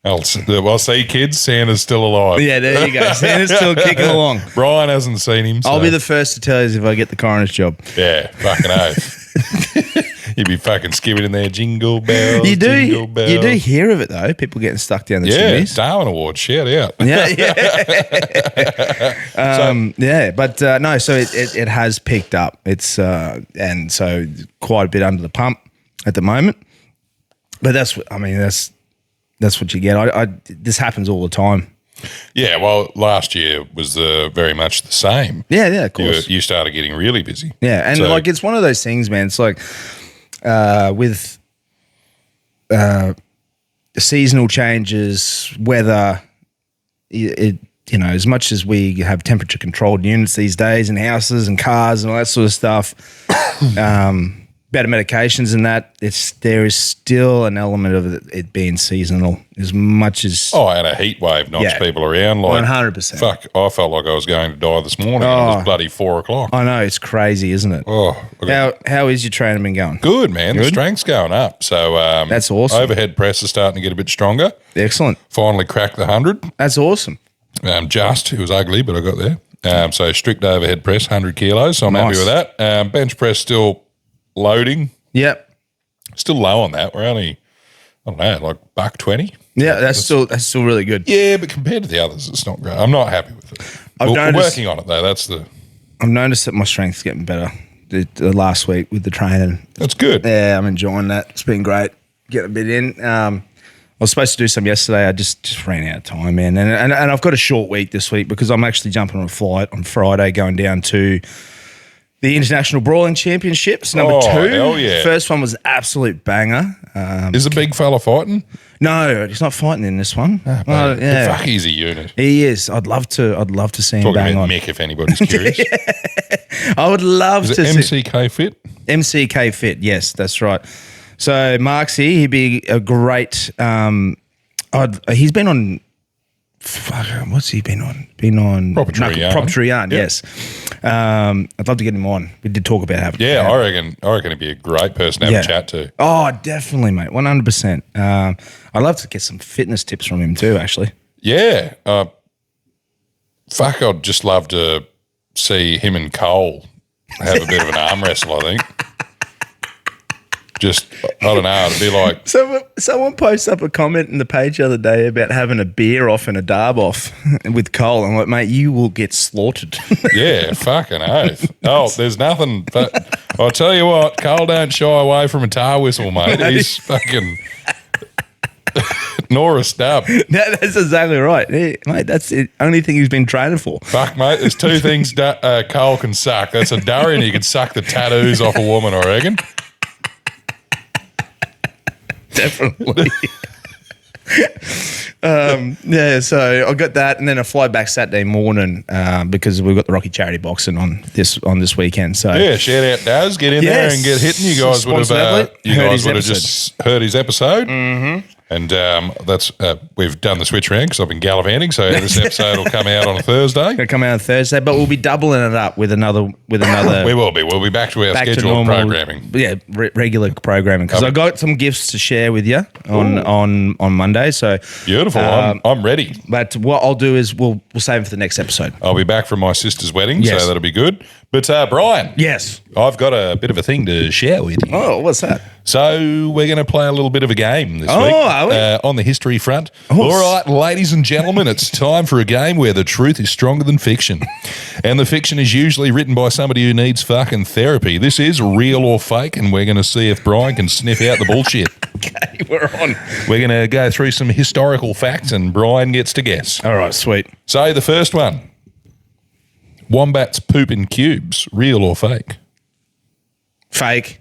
Well, see, kids, Santa's still alive. Yeah, there you go. Santa's still kicking along. Brian hasn't seen him. So. I'll be the first to tell you if I get the coroner's job. Yeah, fucking oath. You'd be fucking skipping in there, jingle bells, jingle bells. You do hear of it, though, people getting stuck down the chimneys. Yeah, Darwin Award, shout out. No, so it has picked up. It's and so quite a bit under the pump at the moment. But that's what you get. This happens all the time. Yeah, well, last year was very much the same. Yeah, of course. You started getting really busy. Yeah, and it's one of those things, man. It's like with seasonal changes, weather, as much as we have temperature controlled units these days in houses and cars and all that sort of stuff, better medications and that, there is still an element of it being seasonal as much as... Oh, and a heat wave knocks people around. Like 100%. Fuck, I felt like I was going to die this morning and it was bloody 4 o'clock. I know, it's crazy, isn't it? Oh, How is your training been going? Good, man. The strength's going up. So that's awesome. Overhead press is starting to get a bit stronger. Excellent. Finally cracked the 100. That's awesome. It was ugly, but I got there. So strict overhead press, 100 kilos. So I'm happy with that. Bench press still loading. Yep. Still low on that. We're only, I don't know, like $120. Yeah, that's still really good. Yeah, but compared to the others, it's not great. I'm not happy with it. We're working on it though. I've noticed that my strength's getting better the last week with the training. That's good. Yeah, I'm enjoying that. It's been great. Getting a bit in. I was supposed to do some yesterday. I just ran out of time, man. And I've got a short week this week because I'm actually jumping on a flight on Friday going down to the International Brawling Championships, number 2. Hell yeah. First one was absolute banger. Is the big fella fighting? No, he's not fighting in this one. Fuck, he's a unit. He is. I'd love to see him Talking bang about on. Mick, if anybody's curious. I would love Is to it see MCK Fit? MCK Fit. Yes, that's right. So Marksy, he'd be a great. He's been on. What's he been on? Been on Proper Yarn. Yes. I'd love to get him on. We did talk about having. Yeah, I reckon he'd be a great person to have a chat to. Oh, definitely, mate. 100%. I'd love to get some fitness tips from him too. Actually. Yeah. I'd just love to see him and Cole have a bit of an arm wrestle, I think. Just, I don't know, it'd be like... Someone posted up a comment in the page the other day about having a beer off and a darb off with Cole. I'm like, mate, you will get slaughtered. Yeah, fucking oath. Oh, there's nothing... But I'll tell you what, Cole don't shy away from a tar whistle, mate. He's fucking... Nor a stub. That's exactly right. Yeah, mate, that's the only thing he's been training for. Fuck, mate, there's 2 things Cole can suck. That's a durry and he can suck the tattoos off a woman, I reckon. Definitely. So I got that, and then I fly back Saturday morning because we've got the Rocky Charity Boxing on this weekend. So yeah, shout out Daz, get in there and get hitting. You guys would have just heard his episode. Mm-hmm. And that's we've done the switch round because I've been gallivanting. So this episode will come out on a Thursday. It'll come out on Thursday, but we'll be doubling it up with another. We will be. We'll be back to our scheduled programming. Yeah, regular programming because I got some gifts to share with you on Monday. So beautiful. I'm ready. But what I'll do is we'll save it for the next episode. I'll be back from my sister's wedding, so that'll be good. But Brian, yes, I've got a bit of a thing to share with you. Oh, what's that? So we're going to play a little bit of a game this week are we? on the history front. All right, ladies and gentlemen, it's time for a game where the truth is stronger than fiction. And the fiction is usually written by somebody who needs fucking therapy. This is real or fake, and we're going to see if Brian can sniff out the bullshit. Okay, we're on. We're going to go through some historical facts, and Brian gets to guess. All right, sweet. So the first one. Wombats poop in cubes, real or fake? Fake.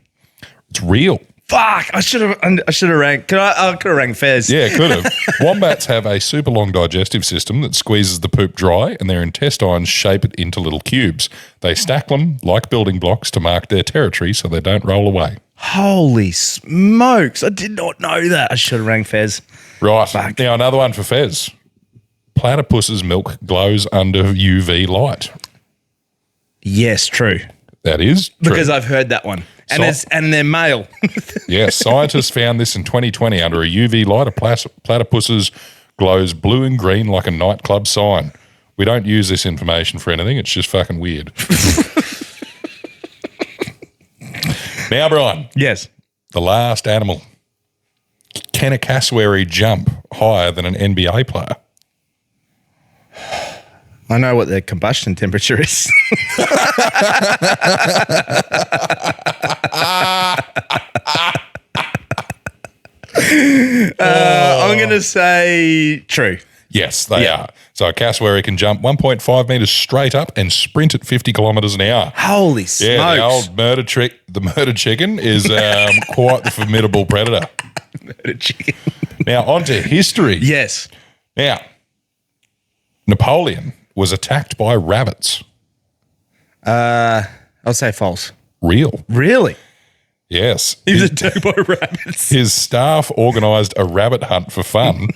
It's real. Fuck! I should have ranked. I could have ranked Fez. Yeah, could have. Wombats have a super long digestive system that squeezes the poop dry, and their intestines shape it into little cubes. They stack them like building blocks to mark their territory, so they don't roll away. Holy smokes! I did not know that. I should have ranked Fez. Right. Fuck. Now another one for Fez. Platypus's milk glows under UV light. Yes, true. That is true. Because I've heard that one. And they're male. Yeah, scientists found this in 2020 under a UV light. A platypus's glows blue and green like a nightclub sign. We don't use this information for anything. It's just fucking weird. Now, Brian. Yes. The last animal. Can a cassowary jump higher than an NBA player? I know what their combustion temperature is. I'm going to say true. Yes, they are. So a cassowary can jump 1.5 metres straight up and sprint at 50 kilometres an hour. Holy smokes. Yeah, the old murder chicken is quite the formidable predator. Murder chicken. Now, on to history. Yes. Now, Napoleon was attacked by rabbits. I'll say false. Real. Really? Yes. He was attacked by rabbits. His staff organised a rabbit hunt for fun.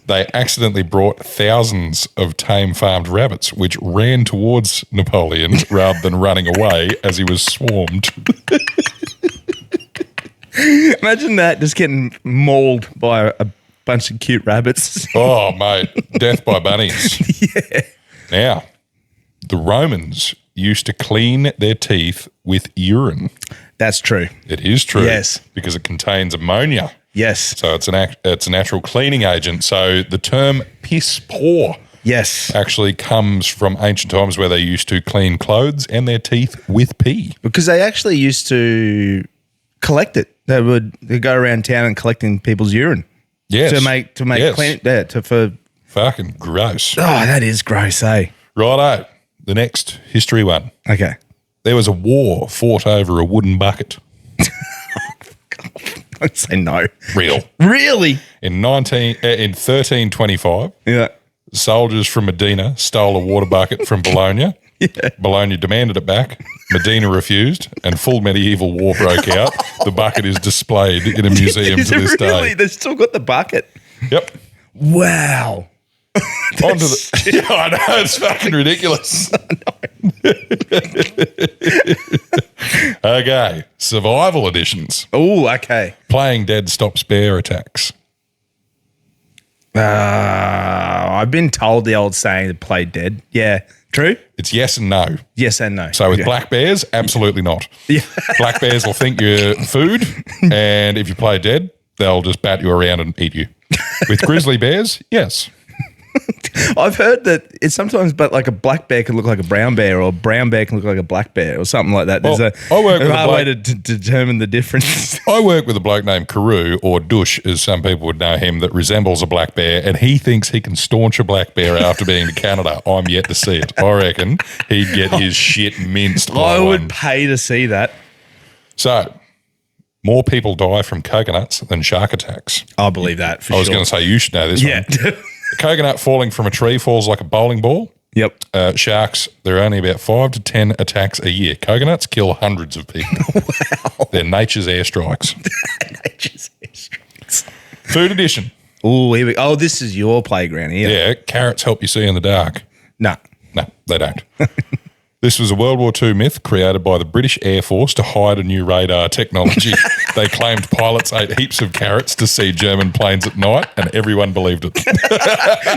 They accidentally brought thousands of tame farmed rabbits, which ran towards Napoleon rather than running away as he was swarmed. Imagine that, just getting mauled by a bunch of cute rabbits. Oh, mate, death by bunnies. Yeah. Now, the Romans used to clean their teeth with urine. That's true. It is true. Yes. Because it contains ammonia. Yes. So it's a natural cleaning agent. So the term piss poor actually comes from ancient times where they used to clean clothes and their teeth with pee. Because they actually used to collect it. They'd go around town and collecting people's urine. Yes. To make clean for fucking gross. Oh, that is gross, eh? Righto. the next history one. Okay. There was a war fought over a wooden bucket. I'd say no. Real. Really? In 1325, Yeah. soldiers from Medina stole a water bucket from Bologna. Bologna demanded it back. Medina refused, and full medieval war broke out. The bucket is displayed in a museum Is to it this really? day. They've still got the bucket. Yep. Wow. On to the. Yeah, I know, it's fucking ridiculous. Okay, survival editions. Oh, okay. Playing dead stops bear attacks. I've been told the old saying to play dead. Yeah. True? It's yes and no. Yes and no. So with Okay. black bears, absolutely not. Yeah. Black bears will think you're food, and if you play dead, they'll just bat you around and eat you. With grizzly bears, yes. I've heard that it's sometimes, but like a black bear can look like a brown bear, or a brown bear can look like a black bear, or something like that. There's Well, a I work with a hard way bloke- to determine the difference. I work with a bloke named Karoo, or Dush, as some people would know him, that resembles a black bear, and he thinks he can staunch a black bear after being to Canada. I'm yet to see it. I reckon he'd get his shit minced by I would one. pay to see that. So, more people die from coconuts than shark attacks. I believe that for I was sure. going to say you should know this Yeah. one. A coconut falling from a tree falls like a bowling ball. Yep. Sharks, there are only about 5 to 10 attacks a year. Coconuts kill hundreds of people. Wow. They're nature's airstrikes. Food edition. Oh, here we go. Oh, this is your playground here. Yeah, carrots help you see in the dark. No. No, they don't. This was a World War II myth created by the British Air Force to hide a new radar technology. They claimed pilots ate heaps of carrots to see German planes at night, and everyone believed it.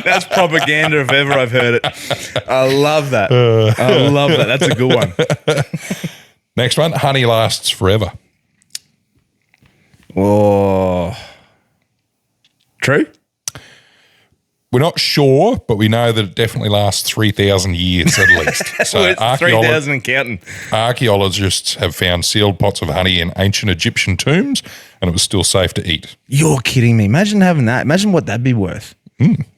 That's propaganda if ever I've heard it. I love that. I love that. That's a good one. Next one, honey lasts forever. Oh. True? We're not sure, but we know that it definitely lasts 3,000 years at least. So It's 3,000 and counting. archaeologists have found sealed pots of honey in ancient Egyptian tombs, and it was still safe to eat. You're kidding me. Imagine having that. Imagine what that'd be worth.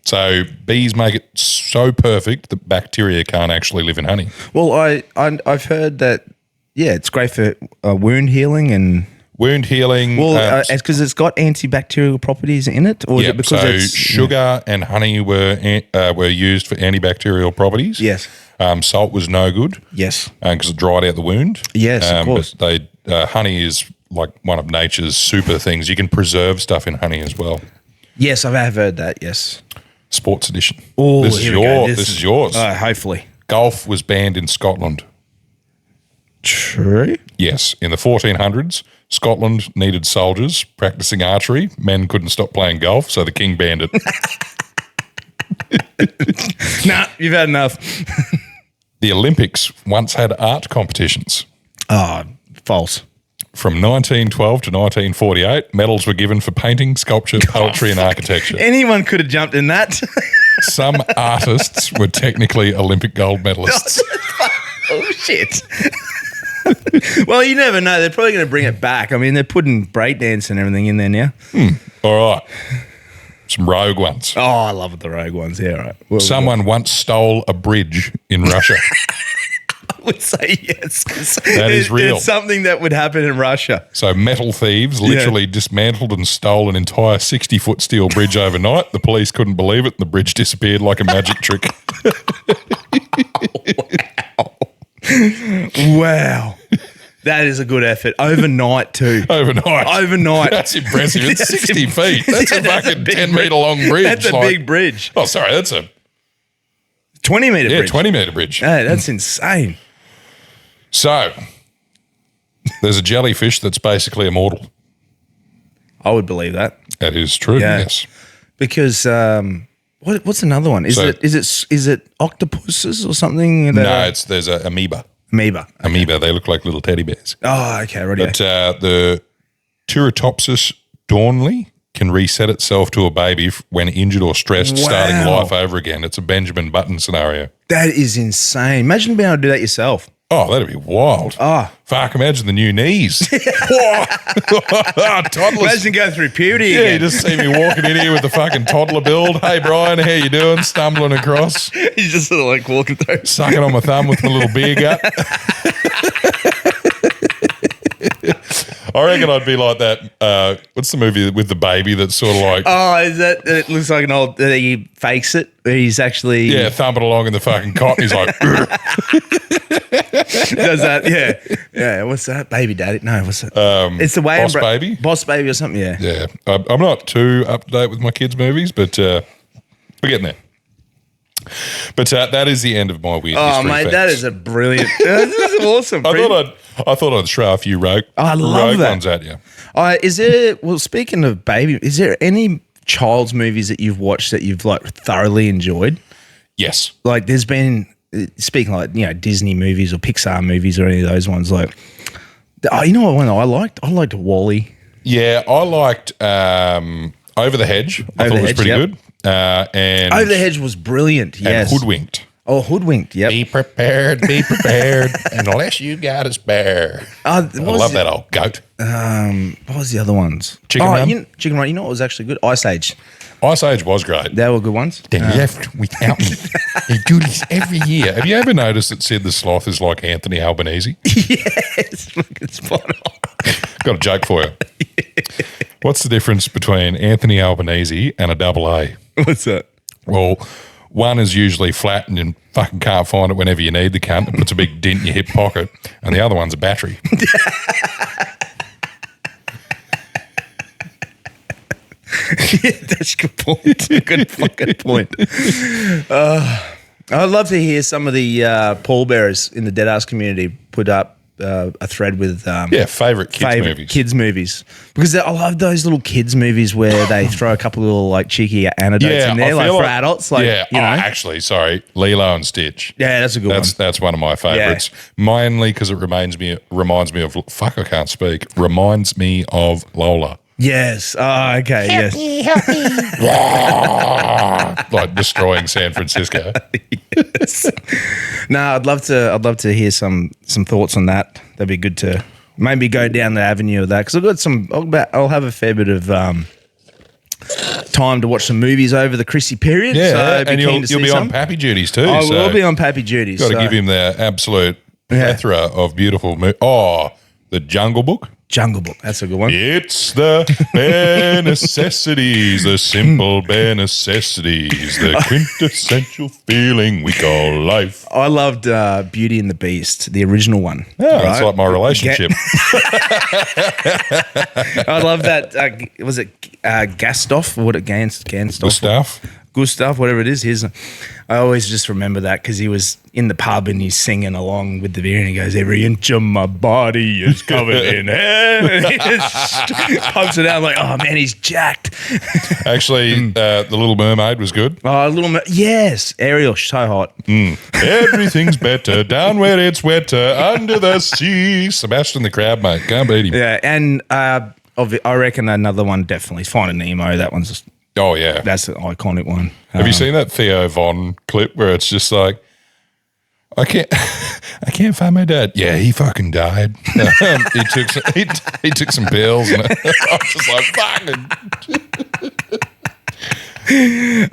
So bees make it so perfect that bacteria can't actually live in honey. Well, I've heard that, yeah, it's great for wound healing and... Wound healing. Well, it's because it's got antibacterial properties in it, or is it because so it's sugar and honey were used for antibacterial properties. Yes. Salt was no good. Yes. Because it dried out the wound. Yes, of course. But honey is like one of nature's super things. You can preserve stuff in honey as well. Yes, I have heard that. Yes. Sports edition. Oh, this is here we go. This is yours. Hopefully. Golf was banned in Scotland. True. Yes, in the 1400s, Scotland needed soldiers practicing archery. Men couldn't stop playing golf, so the king banned it. Nah, you've had enough. The Olympics once had art competitions. Oh, false. From 1912 to 1948, medals were given for painting, sculpture, poetry, and architecture. Anyone could have jumped in that. Some artists were technically Olympic gold medalists. Oh, shit. Well, you never know. They're probably going to bring it back. I mean, they're putting breakdance and everything in there now. All right. Some rogue ones. Oh, I love the rogue ones. Yeah, right. Well, Someone once stole a bridge in Russia. I would say yes. That is real. It's something that would happen in Russia. So metal thieves literally dismantled and stole an entire 60-foot steel bridge overnight. The police couldn't believe it, and the bridge disappeared like a magic trick. Wow. That is a good effort. Overnight, too. Overnight. That's impressive. It's 60 feet. That's a fucking 10-meter long bridge. That's a big bridge. Oh, sorry. That's a 20-meter bridge. 20-meter bridge. Hey, that's insane. So there's a jellyfish that's basically immortal. I would believe that. That is true, Yeah. yes. Because what's another one? Is it octopuses or something? No, there's a amoeba. Amoeba. Amoeba, they look like little teddy bears. Oh, okay, right. But the Turritopsis dawnley can reset itself to a baby when injured or stressed, starting Wow. life over again. It's a Benjamin Button scenario. That is insane. Imagine being able to do that yourself. Oh, that'd be wild. Oh. Fuck, imagine the new knees. Toddlers. Imagine going through puberty Yeah, again. you just see me walking in here with the fucking toddler build. Hey, Brian, how you doing? Stumbling across, He's just sort of like walking through. sucking on my thumb with my little beer gut. I reckon I'd be like that. What's the movie with the baby that's sort of like, Oh, is that? It looks like an old. He fakes it. He's actually yeah, thumping along in the fucking cot. He's like, does that. Yeah, yeah. What's that? Baby daddy? No, what's that? It's the way Boss Baby? Boss baby or something. Yeah. yeah. I'm not too up to date with my kids' movies, but we're getting there. But that is the end of my weird Oh, history mate, facts. that is a brilliant. This is awesome. I thought I'd throw a few rogue love that. ones at you. Is there? Well, speaking of baby, is there any child's movies that you've watched that you've like thoroughly enjoyed? Yes. Like, there's been speaking like Disney movies or Pixar movies or any of those ones. Like, you know what one I liked? I liked Wall-E. Yeah, I liked Over the Hedge. I thought it was pretty good. And Over the Hedge was brilliant. and Yes. Hoodwinked. Oh, Hoodwinked. Yep. Be prepared, unless you got a spare. I love that old goat. What was the other ones? Chicken Run? Chicken Run. You know what was actually good? Ice Age. Ice Age was great. They were good ones. They left without me. They do this every year. Have you ever noticed that Sid the Sloth is like Anthony Albanese? Yes, fucking spot on. Got a joke for you. What's the difference between Anthony Albanese and a double A? What's that? Well, one is usually flat and you fucking can't find it whenever you need the cunt. It puts a big dent in your hip pocket. And the other one's a battery. Yeah, that's a good point. Good fucking point. I'd love to hear some of the pallbearers in the Deadass community put up a thread with Favourite kids movies. Because I love those little kids movies where they throw a couple of little like cheeky anecdotes in there, I like feel for adults. Like, actually, sorry, Lilo and Stitch. Yeah, that's a good one. That's one of my favourites. Mainly because it reminds me of fuck, I can't speak. Reminds me of Lola. Yes. Oh, okay. Yes. Like destroying San Francisco. Yes. No, I'd love to hear some thoughts on that. That'd be good to maybe go down the avenue of that, because I'll have a fair bit of time to watch some movies over the Chrissy period. Yeah, so and you'll be on Pappy duties too. I will be on Pappy duties. Got to give him the absolute plethora of beautiful movies. Oh, The Jungle Book. Jungle Book. That's a good one. It's the bare necessities, the simple bare necessities, the quintessential feeling we call life. I loved Beauty and the Beast, the original one. Yeah, that's like my relationship. I love that. Was it Gastoff? What it Ganstoff? Gustav, whatever it is. I always just remember that because he was in the pub and he's singing along with the beer and he goes, "Every inch of my body is covered in hair." And he just pumps it out. I'm like, oh man, he's jacked. Actually, The Little Mermaid was good. Oh, yes, Ariel, so hot. Everything's better down where it's wetter under the sea. Sebastian the Crab, mate. Can't beat him. Yeah, and I reckon another one definitely is Finding Nemo. That one's just, Oh, yeah. that's an iconic one. Have you seen that Theo Von clip where it's just like, I can't find my dad. Yeah, he fucking died. He took some pills and I was just like, fucking.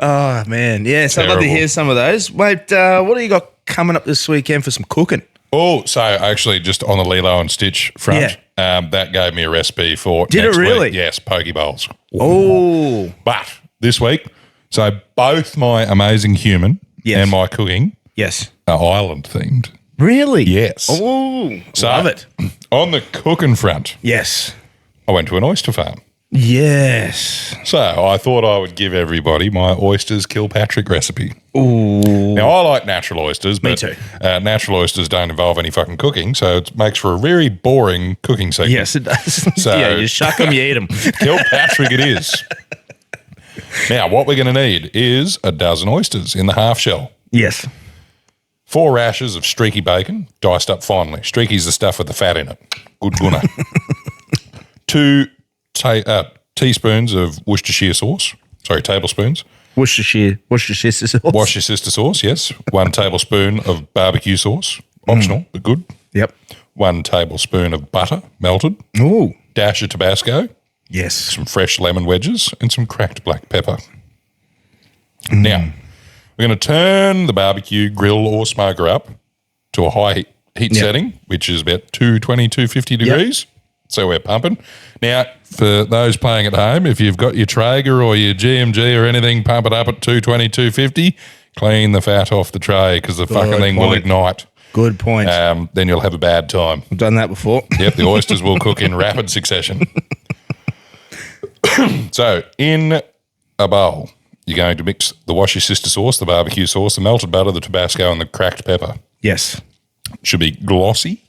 Oh man, yeah. So I'd love to hear some of those. Mate, what do you got coming up this weekend for some cooking? Oh, so actually, just on the Lilo and Stitch front, that gave me a recipe for Did next it really? week. Yes, poke bowls. Oh, But this week, so both my amazing human and my cooking yes. are island themed. Really? Yes. Oh, So love it. On the cooking front, Yes. I went to an oyster farm. Yes. So I thought I would give everybody my oysters Kilpatrick recipe. Ooh. Now, I like natural oysters, but too. Natural oysters don't involve any fucking cooking, so it makes for a very boring cooking segment. Yes, it does. So- yeah, you shuck them, you eat them. Kilpatrick it is. Now, what we're going to need is a dozen oysters in the half shell, Yes. 4 rashers of streaky bacon, diced up finely. Streaky's the stuff with the fat in it. Good gunner. 2 teaspoons of Worcestershire sauce. Sorry, tablespoons. Worcestershire sauce. Wash your sister sauce, yes. 1 tablespoon of barbecue sauce. Optional, but good. Yep. 1 tablespoon of butter, melted. Ooh. Dash of Tabasco. Yes. Some fresh lemon wedges and some cracked black pepper. Now, we're going to turn the barbecue grill or smoker up to a high heat setting, which is about 220, 250 degrees. So we're pumping. Now, for those playing at home, if you've got your Traeger or your GMG or anything, pump it up at 220, 250. Clean the fat off the tray because the fucking thing will ignite. Good point. Then you'll have a bad time. I've done that before. Yep, the oysters will cook in rapid succession. So, in a bowl, you're going to mix the wash your sister sauce, the barbecue sauce, the melted butter, the Tabasco, and the cracked pepper. Yes. Should be glossy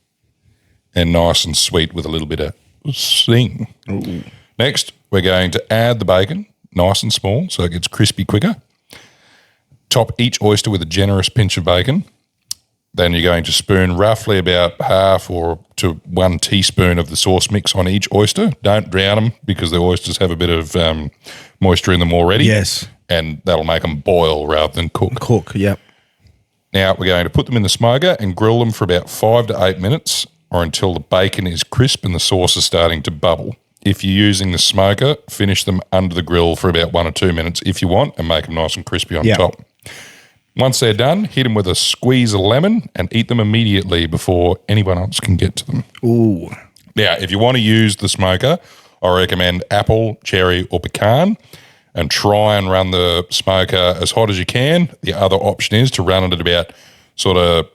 and nice and sweet with a little bit of sting. Ooh. Next, we're going to add the bacon, nice and small, so it gets crispy quicker. Top each oyster with a generous pinch of bacon. Then you're going to spoon roughly about half or to 1 teaspoon of the sauce mix on each oyster. Don't drown them because the oysters have a bit of moisture in them already. Yes. And that'll make them boil rather than cook. Cook, yep. Now we're going to put them in the smoker and grill them for about 5 to 8 minutes or until the bacon is crisp and the sauce is starting to bubble. If you're using the smoker, finish them under the grill for about 1 or 2 minutes if you want and make them nice and crispy on top. Once they're done, hit them with a squeeze of lemon and eat them immediately before anyone else can get to them. Ooh. Now, if you want to use the smoker, I recommend apple, cherry, or pecan and try and run the smoker as hot as you can. The other option is to run it at about sort of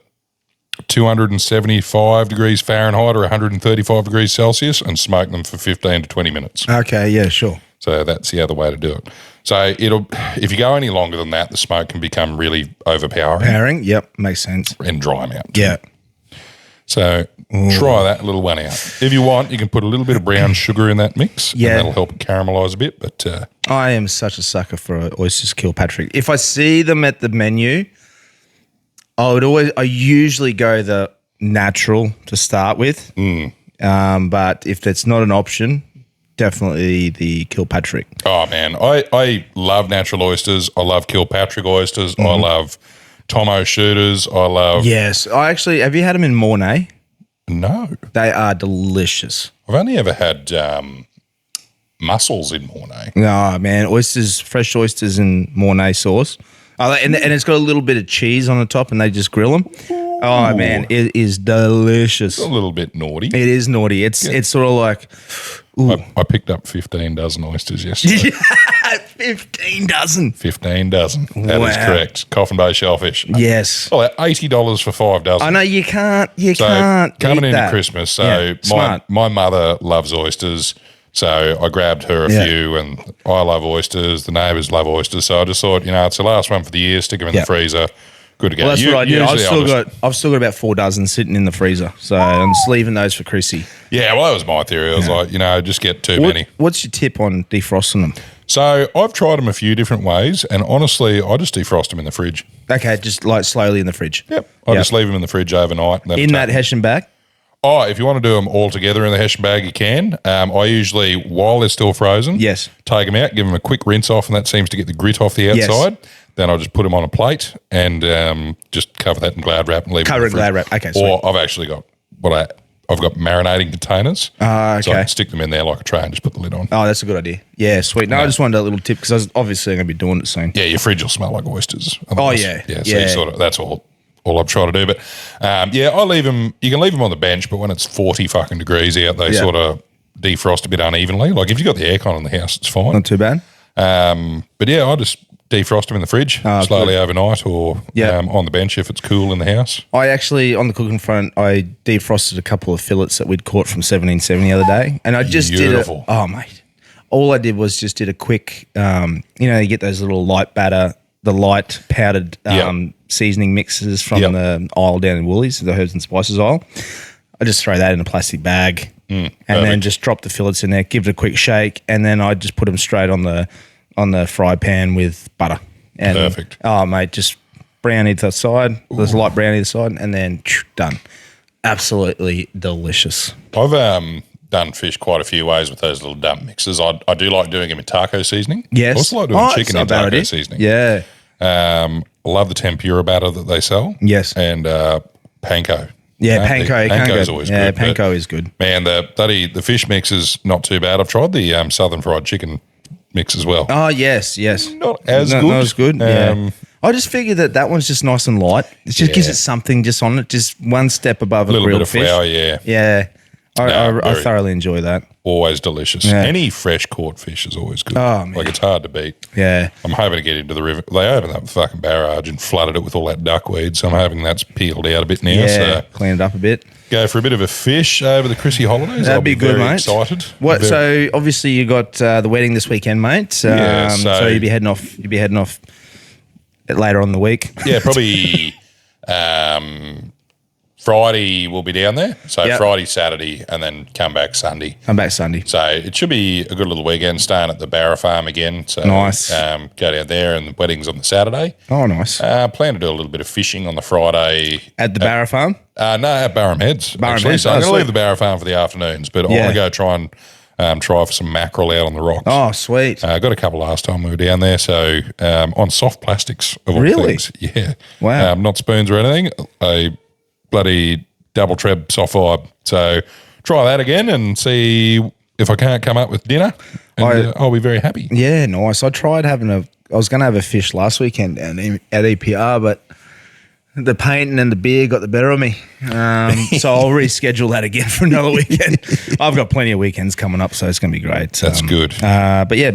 275 degrees Fahrenheit or 135 degrees Celsius and smoke them for 15 to 20 minutes. Okay, yeah, sure. So that's the other way to do it. So if you go any longer than that, the smoke can become really overpowering. Yep, makes sense. And dry them out too. Yeah. So try that little one out. If you want, you can put a little bit of brown sugar in that mix. Yeah. And that'll help it caramelise a bit. But I am such a sucker for oysters Kilpatrick. If I see them at the menu, I usually go the natural to start with. But if that's not an option, definitely the Kilpatrick. Oh, man. I love natural oysters. I love Kilpatrick oysters. I love Tomo shooters. I love... Yes. Have you had them in Mornay? No. They are delicious. I've only ever had mussels in Mornay. No, man. Oysters, fresh oysters in Mornay sauce. And it's got a little bit of cheese on the top and they just grill them. Oh, man. It is delicious. It's a little bit naughty. It is naughty. It's sort of like... I picked up 15 dozen oysters yesterday. 15 dozen. 15 dozen. That is correct. Coffin Bay shellfish. Yes. Well, $80 for 5 dozen. I know you can't. Coming eat into that. Christmas, so my mother loves oysters, so I grabbed her a few, and I love oysters. The neighbours love oysters, so I just thought, it's the last one for the year. Stick them in the freezer. Good to go. Well, that's what I do. I've still got about 4 dozen sitting in the freezer, so I'm just leaving those for Chrissy. Yeah, well, that was my theory. I was like, just get too many. What's your tip on defrosting them? So I've tried them a few different ways, and honestly, I just defrost them in the fridge. Okay, just like slowly in the fridge. Yep. I just leave them in the fridge overnight. In that Hessian bag? Oh, if you want to do them all together in the Hessian bag, you can. I usually, while they're still frozen, take them out, give them a quick rinse off, and that seems to get the grit off the outside. Yes. Then I'll just put them on a plate and just cover that in Glad wrap and leave it in the fridge. Glad wrap. Okay, sweet. Or I've actually got I've got marinating containers. Okay. So I can stick them in there like a tray and just put the lid on. Oh, that's a good idea. Yeah, sweet. No, I just wanted a little tip because I was obviously going to be doing it soon. Yeah, your fridge will smell like oysters. Otherwise. Oh, yeah. Yeah, so you sort of, that's all I've tried to do. But I leave them, you can leave them on the bench, but when it's 40 fucking degrees out, they sort of defrost a bit unevenly. Like if you've got the aircon in the house, it's fine. Not too bad. But yeah, I just defrost them in the fridge slowly overnight or on the bench if it's cool in the house. I actually, on the cooking front, I defrosted a couple of fillets that we'd caught from 1770 the other day. And I just did it. Oh, mate. All I did was just did a quick, you get those little light batter, the light powdered seasoning mixes from the aisle down in Woolies, the herbs and spices aisle. I just throw that in a plastic bag and then just drop the fillets in there, give it a quick shake, and then I just put them straight on the fry pan with butter. And, perfect. Oh, mate, just brown either side. There's a light brown either side, and then done. Absolutely delicious. I've done fish quite a few ways with those little dump mixes. I do like doing them in taco seasoning. Yes. I also like doing chicken in taco seasoning. Yeah. I love the tempura batter that they sell. Yes. And panko. Yeah, panko. Panko's always yeah, good. but, panko is good. Man, the fish mix is not too bad. I've tried the southern fried chicken mix as well. Oh, yes. Not as good. Not as good, yeah. Um, I just figured that one's just nice and light. It just gives it something just on it, just one step above a little grilled bit of fish. flour, yeah. Yeah. I very- thoroughly enjoy that. Always delicious. Yeah. Any fresh caught fish is always good. Oh, man. Like, it's hard to beat. Yeah. I'm hoping to get into the river. They opened up the fucking barrage and flooded it with all that duckweed, so I'm hoping that's peeled out a bit now. Yeah. So Clean it up a bit. go for a bit of a fish over the Chrissy holidays. That'd I'll be good, very mate. excited. What? Very- So obviously you got the wedding this weekend, mate. Yeah, so you'll be heading off. You'll be heading off later on in the week. Yeah, probably Friday we'll be down there. So Yep. Friday, Saturday, and then come back Sunday. I'm back Sunday. So it should be a good little weekend, staying at the Barra Farm again. So Nice. Go down there, and the wedding's on the Saturday. Oh, nice. Plan to do a little bit of fishing on the Friday. At the Barra Farm. No, at Barham Heads. Barham actually. Heads, So I'm oh, going to sweet. leave the Barra Farm for the afternoons, but I Yeah. want to go try and try for some mackerel out on the rocks. Oh, sweet. I got a couple last time we were down there, so on soft plastics of all Really? things. Yeah. Wow. Not spoons or anything. A bloody double treb soft vibe. So try that again and see if I can't come up with dinner. And, I'll be very happy. Yeah, nice. I tried having I was going to have a fish last weekend at EPR, but the painting and the beer got the better of me. So I'll reschedule that again for another weekend. I've got plenty of weekends coming up, so it's going to be great. That's good. But yeah,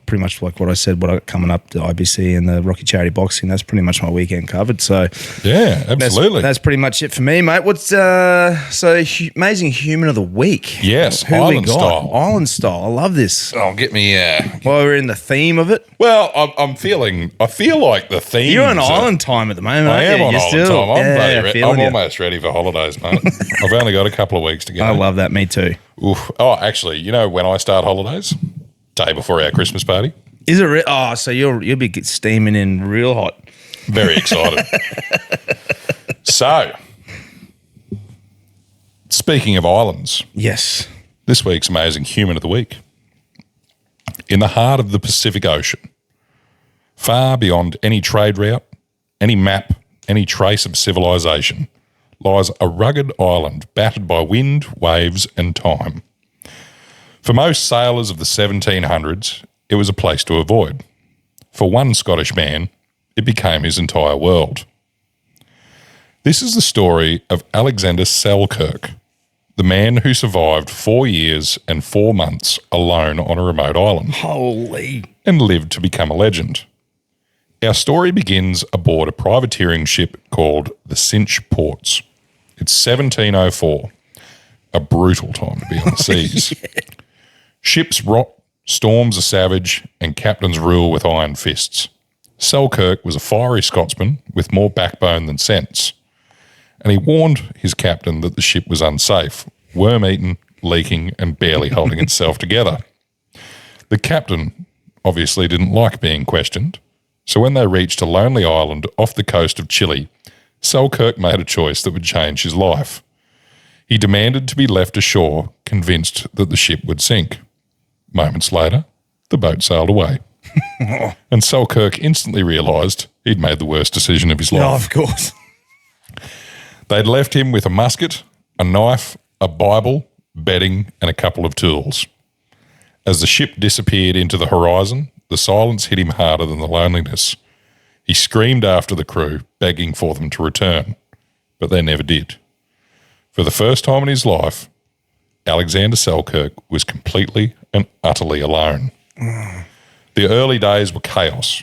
pretty much like what I said, what I got coming up, the IBC and the Rocky Charity Boxing, that's pretty much my weekend covered. So Yeah, absolutely. that's pretty much it for me, mate. What's amazing human of the week? Yes, Who island we got? style. Island style. I love this. Oh, get me. While we're in the theme of it, Well, I feel like the theme. you're on island time at the moment. I aren't am you? on You're island still- time. I'm, yeah, bloody feeling I'm you. almost ready for holidays, mate. I've only got a couple of weeks to go. I love that. Me too. Oof. Oh, actually, you know when I start holidays? Day before our Christmas party. Is it? So you'll be steaming in real hot. Very excited. So, speaking of islands, Yes. this week's amazing human of the week. In the heart of the Pacific Ocean, far beyond any trade route, any map, any trace of civilization, lies a rugged island battered by wind, waves, and time. For most sailors of the 1700s, it was a place to avoid. For one Scottish man, it became his entire world. This is the story of Alexander Selkirk, the man who survived 4 years and 4 months alone on a remote island Holy. and lived to become a legend. Our story begins aboard a privateering ship called the Cinque Ports. It's 1704, a brutal time to be on the seas. Ships rot, storms are savage, and captains rule with iron fists. Selkirk was a fiery Scotsman with more backbone than sense, and he warned his captain that the ship was unsafe, worm-eaten, leaking, and barely holding itself together. The captain obviously didn't like being questioned, so when they reached a lonely island off the coast of Chile, Selkirk made a choice that would change his life. He demanded to be left ashore, convinced that the ship would sink. Moments later, the boat sailed away. And Selkirk instantly realised he'd made the worst decision of his life. Oh, of course. They'd left him with a musket, a knife, a Bible, bedding, and a couple of tools. As the ship disappeared into the horizon, the silence hit him harder than the loneliness. He screamed after the crew, begging for them to return, but they never did. For the first time in his life, Alexander Selkirk was completely and utterly alone. The early days were chaos.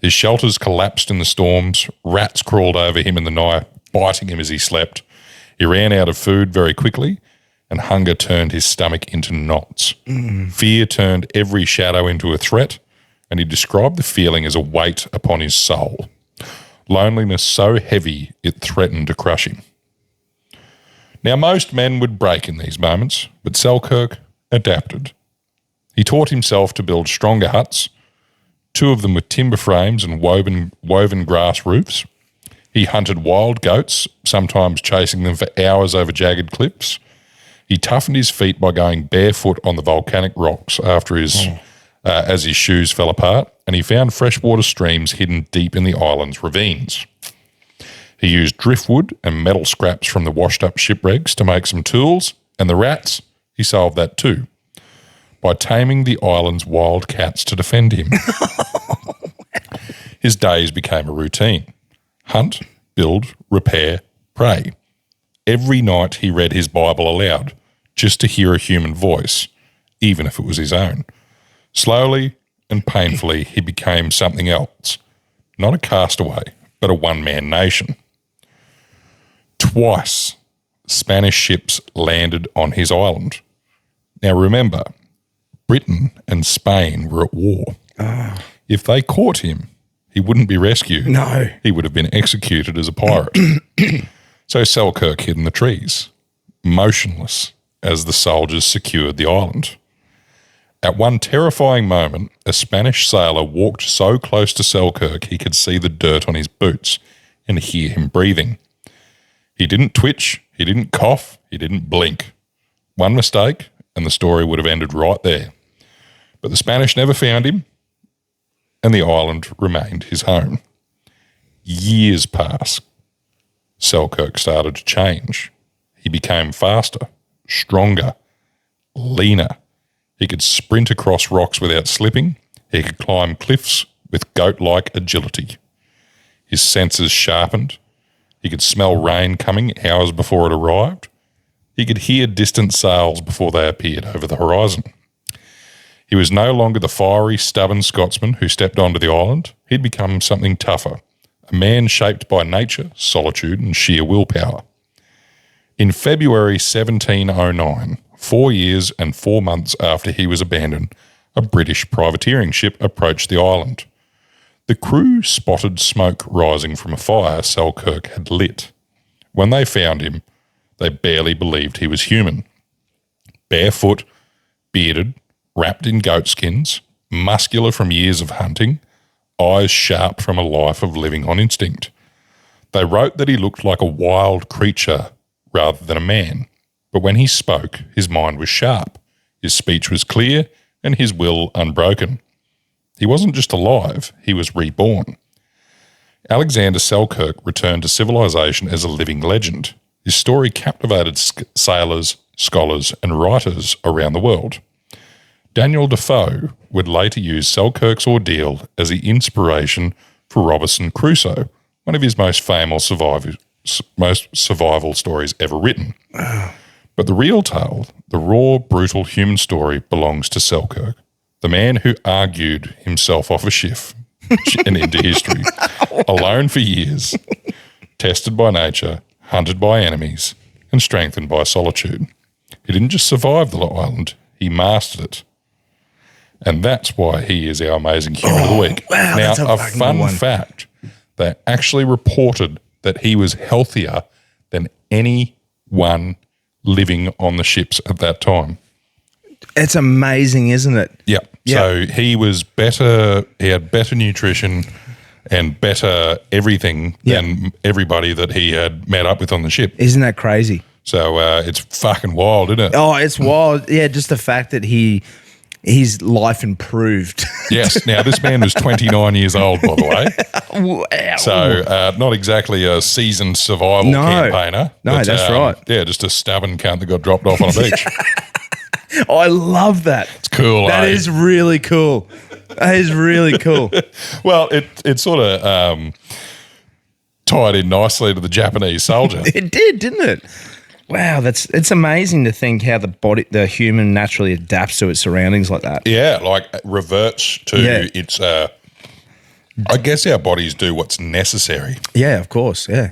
His shelters collapsed in the storms, rats crawled over him in the night, biting him as he slept. He ran out of food very quickly, and hunger turned his stomach into knots. Fear turned every shadow into a threat, and he described the feeling as a weight upon his soul. Loneliness so heavy it threatened to crush him. Now, most men would break in these moments, but Selkirk adapted. He taught himself to build stronger huts, 2 of them with timber frames and woven grass roofs. He hunted wild goats, sometimes chasing them for hours over jagged cliffs. He toughened his feet by going barefoot on the volcanic rocks as his shoes fell apart, and he found freshwater streams hidden deep in the island's ravines. He used driftwood and metal scraps from the washed-up shipwrecks to make some tools, and the rats, he solved that too, by taming the island's wild cats to defend him. His days became a routine. Hunt, build, repair, pray. Every night he read his Bible aloud, just to hear a human voice, even if it was his own. Slowly and painfully, he became something else. Not a castaway, but a one-man nation. Twice, Spanish ships landed on his island. Now remember, Britain and Spain were at war. If they caught him, he wouldn't be rescued. No. He would have been executed as a pirate. So Selkirk hid in the trees, motionless as the soldiers secured the island. At one terrifying moment, a Spanish sailor walked so close to Selkirk he could see the dirt on his boots and hear him breathing. He didn't twitch, he didn't cough, he didn't blink. One mistake and the story would have ended right there. But the Spanish never found him, and the island remained his home. Years passed. Selkirk started to change. He became faster, stronger, leaner. He could sprint across rocks without slipping. He could climb cliffs with goat-like agility. His senses sharpened. He could smell rain coming hours before it arrived. He could hear distant sails before they appeared over the horizon. He was no longer the fiery, stubborn Scotsman who stepped onto the island. He'd become something tougher, a man shaped by nature, solitude, and sheer willpower. In February 1709, 4 years and 4 months after he was abandoned, a British privateering ship approached the island. The crew spotted smoke rising from a fire Selkirk had lit. When they found him, they barely believed he was human. Barefoot, bearded, wrapped in goatskins, muscular from years of hunting, eyes sharp from a life of living on instinct. They wrote that he looked like a wild creature rather than a man, but when he spoke, his mind was sharp, his speech was clear, and his will unbroken. He wasn't just alive, he was reborn. Alexander Selkirk returned to civilization as a living legend. His story captivated sailors, scholars, and writers around the world. Daniel Defoe would later use Selkirk's ordeal as the inspiration for Robinson Crusoe, one of his most famous survival stories ever written. But the real tale, the raw, brutal human story, belongs to Selkirk, the man who argued himself off a ship and into history, alone for years, tested by nature, hunted by enemies, and strengthened by solitude. He didn't just survive the island, he mastered it. And that's why he is our amazing human of the week. Wow, now, that's a fun fact, they actually reported that he was healthier than anyone living on the ships at that time. It's amazing, isn't it? Yep. So he was better, he had better nutrition and better everything than everybody that he had met up with on the ship. Isn't that crazy? So it's fucking wild, isn't it? Oh, it's wild. Yeah, just the fact that his life improved. Yes. Now, this man was 29 years old, by the way. Wow. So not exactly a seasoned survival campaigner. No, but, that's right. Yeah, just a stubborn cunt that got dropped off on a beach. I love that. It's cool, That is really cool. That is really cool. Well, it sort of tied in nicely to the Japanese soldier. It did, didn't it? Wow, it's amazing to think how the human naturally adapts to its surroundings like that. Yeah, like reverts to its. I guess our bodies do what's necessary. Yeah, of course. Yeah.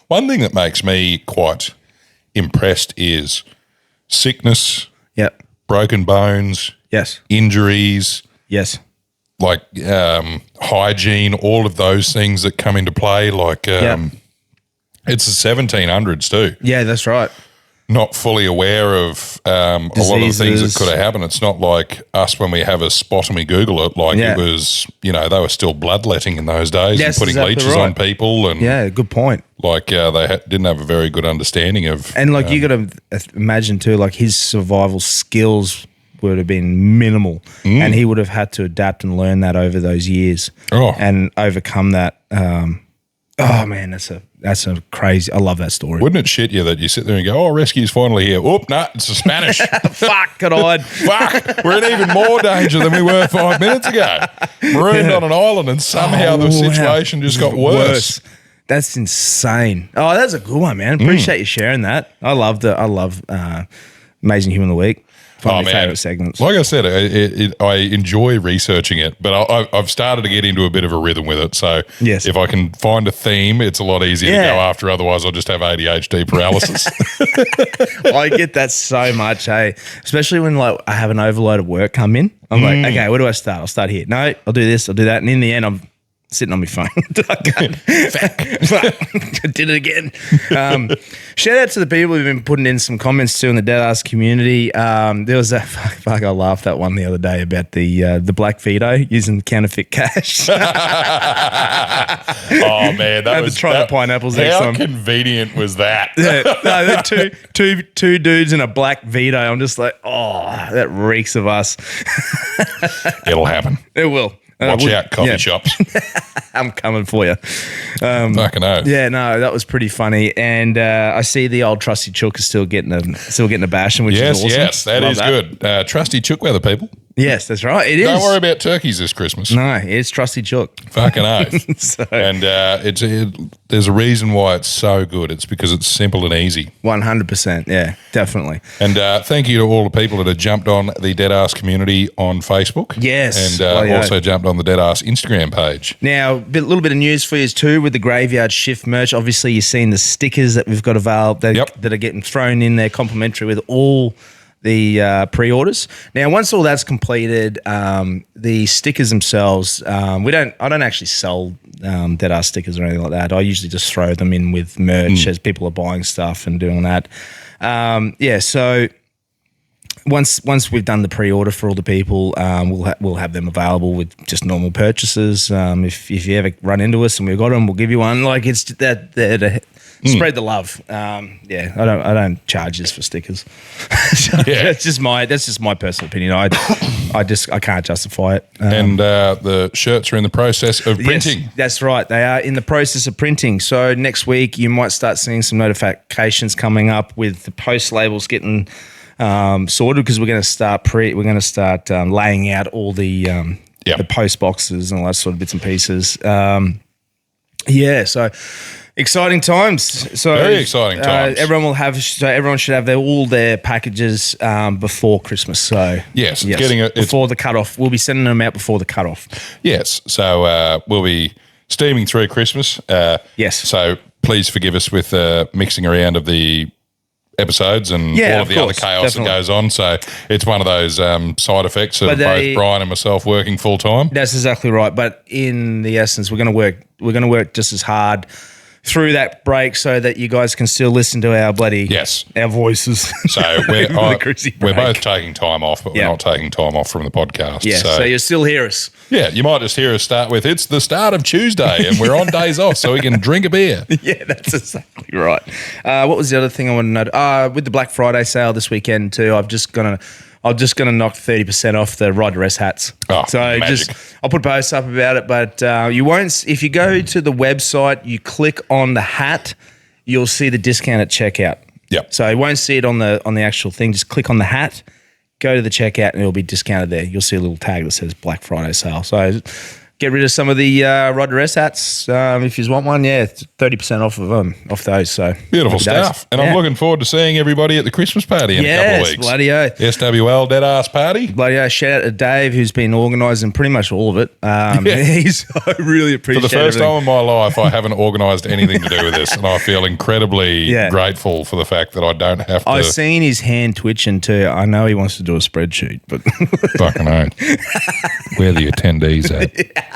One thing that makes me quite impressed is sickness, Yep. broken bones, Yes. injuries, Yes. like hygiene, all of those things that come into play. Like it's the 1700s too. Yeah, that's right. Not fully aware of a lot of the things that could have happened. It's not like us when we have a spot and we Google it. Like it was, they were still bloodletting in those days and putting leeches on people. And yeah, good point. Like they didn't have a very good understanding of. And like you got to imagine too, like his survival skills would have been minimal, and he would have had to adapt and learn that over those years, and overcome that. Oh man, that's a crazy. I love that story. Wouldn't it shit you that you sit there and go, "Oh, rescue's finally here." Oop, nah, it's the Spanish. Fuck, could I? Fuck, we're in even more danger than we were 5 minutes ago. Marooned on an island, and somehow the situation just got worse. That's insane. Oh, that's a good one, man. Appreciate you sharing that. I love Amazing Human of the Week. One of my favorite segments. Like I said, I enjoy researching it, but I've started to get into a bit of a rhythm with it. So if I can find a theme, it's a lot easier to go after. Otherwise, I'll just have ADHD paralysis. I get that so much, hey. Especially when like I have an overload of work come in. I'm like, okay, where do I start? I'll start here. No, I'll do this, I'll do that. And in the end, I'm sitting on my phone. Did it again. Shout out to the people who've been putting in some comments too in the Deadass community. There was a fuck, I laughed that one the other day about the Black Vito using counterfeit cash. Oh man, that was try the pineapples next time. How convenient was that? No, two dudes in a Black Vito. I'm just like, oh, that reeks of us. It'll happen. It will. Watch out, coffee shops. I'm coming for you. Fucking oath. Yeah, no, that was pretty funny. And I see the old Trusty Chook is still getting a bashing, which is awesome. Yes, that is good. Trusty Chook weather, people. Yes, that's right. It is. Don't worry about turkeys this Christmas. No, it's Trusty Chook. Fucking oath. And there's a reason why it's so good. It's because it's simple and easy. 100%. Yeah, definitely. And thank you to all the people that have jumped on the Deadass community on Facebook. Yes. And also jumped on the Deadass Instagram page. Now, a little bit of news for you too with the Graveyard Shift merch. Obviously, you've seen the stickers that we've got available that are getting thrown in there complimentary with all the pre-orders. Now, once all that's completed, the stickers themselves, I don't actually sell Deadass stickers or anything like that. I usually just throw them in with merch as people are buying stuff and doing that. So once we've done the pre-order for all the people, we'll have them available with just normal purchases. If you ever run into us and we've got them, we'll give you one. Like it's that. Spread the love. I don't charge this for stickers. That's just my personal opinion. I can't justify it. And the shirts are in the process of printing. Yes, that's right. They are in the process of printing. So next week you might start seeing some notifications coming up with the post labels getting sorted, because we're going to start laying out all the post boxes and all that sort of bits and pieces. So exciting times. So very exciting times. Everyone should have all their packages before Christmas. So yes, before the cutoff. We'll be sending them out before the cutoff. Yes. So we'll be steaming through Christmas. Yes. So please forgive us with mixing around of the episodes and all of the other chaos that goes on. So it's one of those side effects of both Brian and myself working full time. That's exactly right. But in the essence, we're going to work just as hard through that break so that you guys can still listen to our our voices. So we're both taking time off, but we're not taking time off from the podcast. Yeah, so you'll still hear us. Yeah, you might just hear us start with, it's the start of Tuesday and we're on days off so we can drink a beer. Yeah, that's exactly right. What was the other thing I wanted to know? With the Black Friday sale this weekend too, I'm just going to knock 30% off the Rideress hats. Oh, so magic. I'll put posts up about it, but you won't. If you go to the website, you click on the hat, you'll see the discount at checkout. Yep. So you won't see it on the actual thing. Just click on the hat, go to the checkout, and it'll be discounted there. You'll see a little tag that says Black Friday sale. So get rid of some of the Rideress hats if you want one. Yeah, 30% off those. So beautiful stuff. And I'm looking forward to seeing everybody at the Christmas party in a couple of weeks. Bloody oath. SWL Deadass party. Bloody oath. Shout out to Dave, who's been organising pretty much all of it. I really appreciate it. For the first time in my life, I haven't organised anything to do with this, and I feel incredibly grateful for the fact that I don't have to. I've seen his hand twitching too. I know he wants to do a spreadsheet, but fucking oath. Where are the attendees at?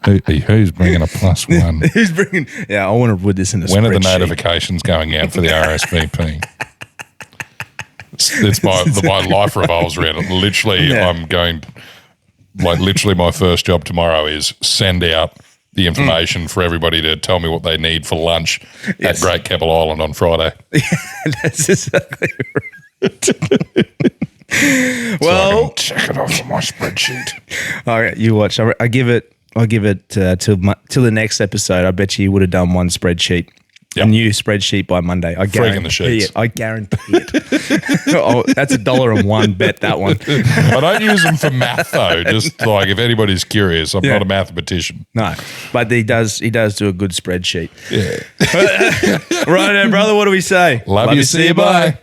Who's bringing a +1? Who's bringing? Yeah, I want to put this in a spreadsheet. When are the notifications going out for the RSVP? It's my life revolves around it. Literally, I'm going. Literally, my first job tomorrow is send out the information for everybody to tell me what they need for lunch at Great Keppel Island on Friday. That's exactly right. Well, so I can check it off on my spreadsheet. All right, you watch. I give it I'll give it till the next episode. I bet you would have done one spreadsheet. Yep. A new spreadsheet by Monday. I Freaking the sheets. I guarantee it. Oh, that's $1.01 bet, that one. I don't use them for math though. Just like if anybody's curious, I'm not a mathematician. No, but he does do a good spreadsheet. Yeah. Right, brother, what do we say? Love you, see you, bye.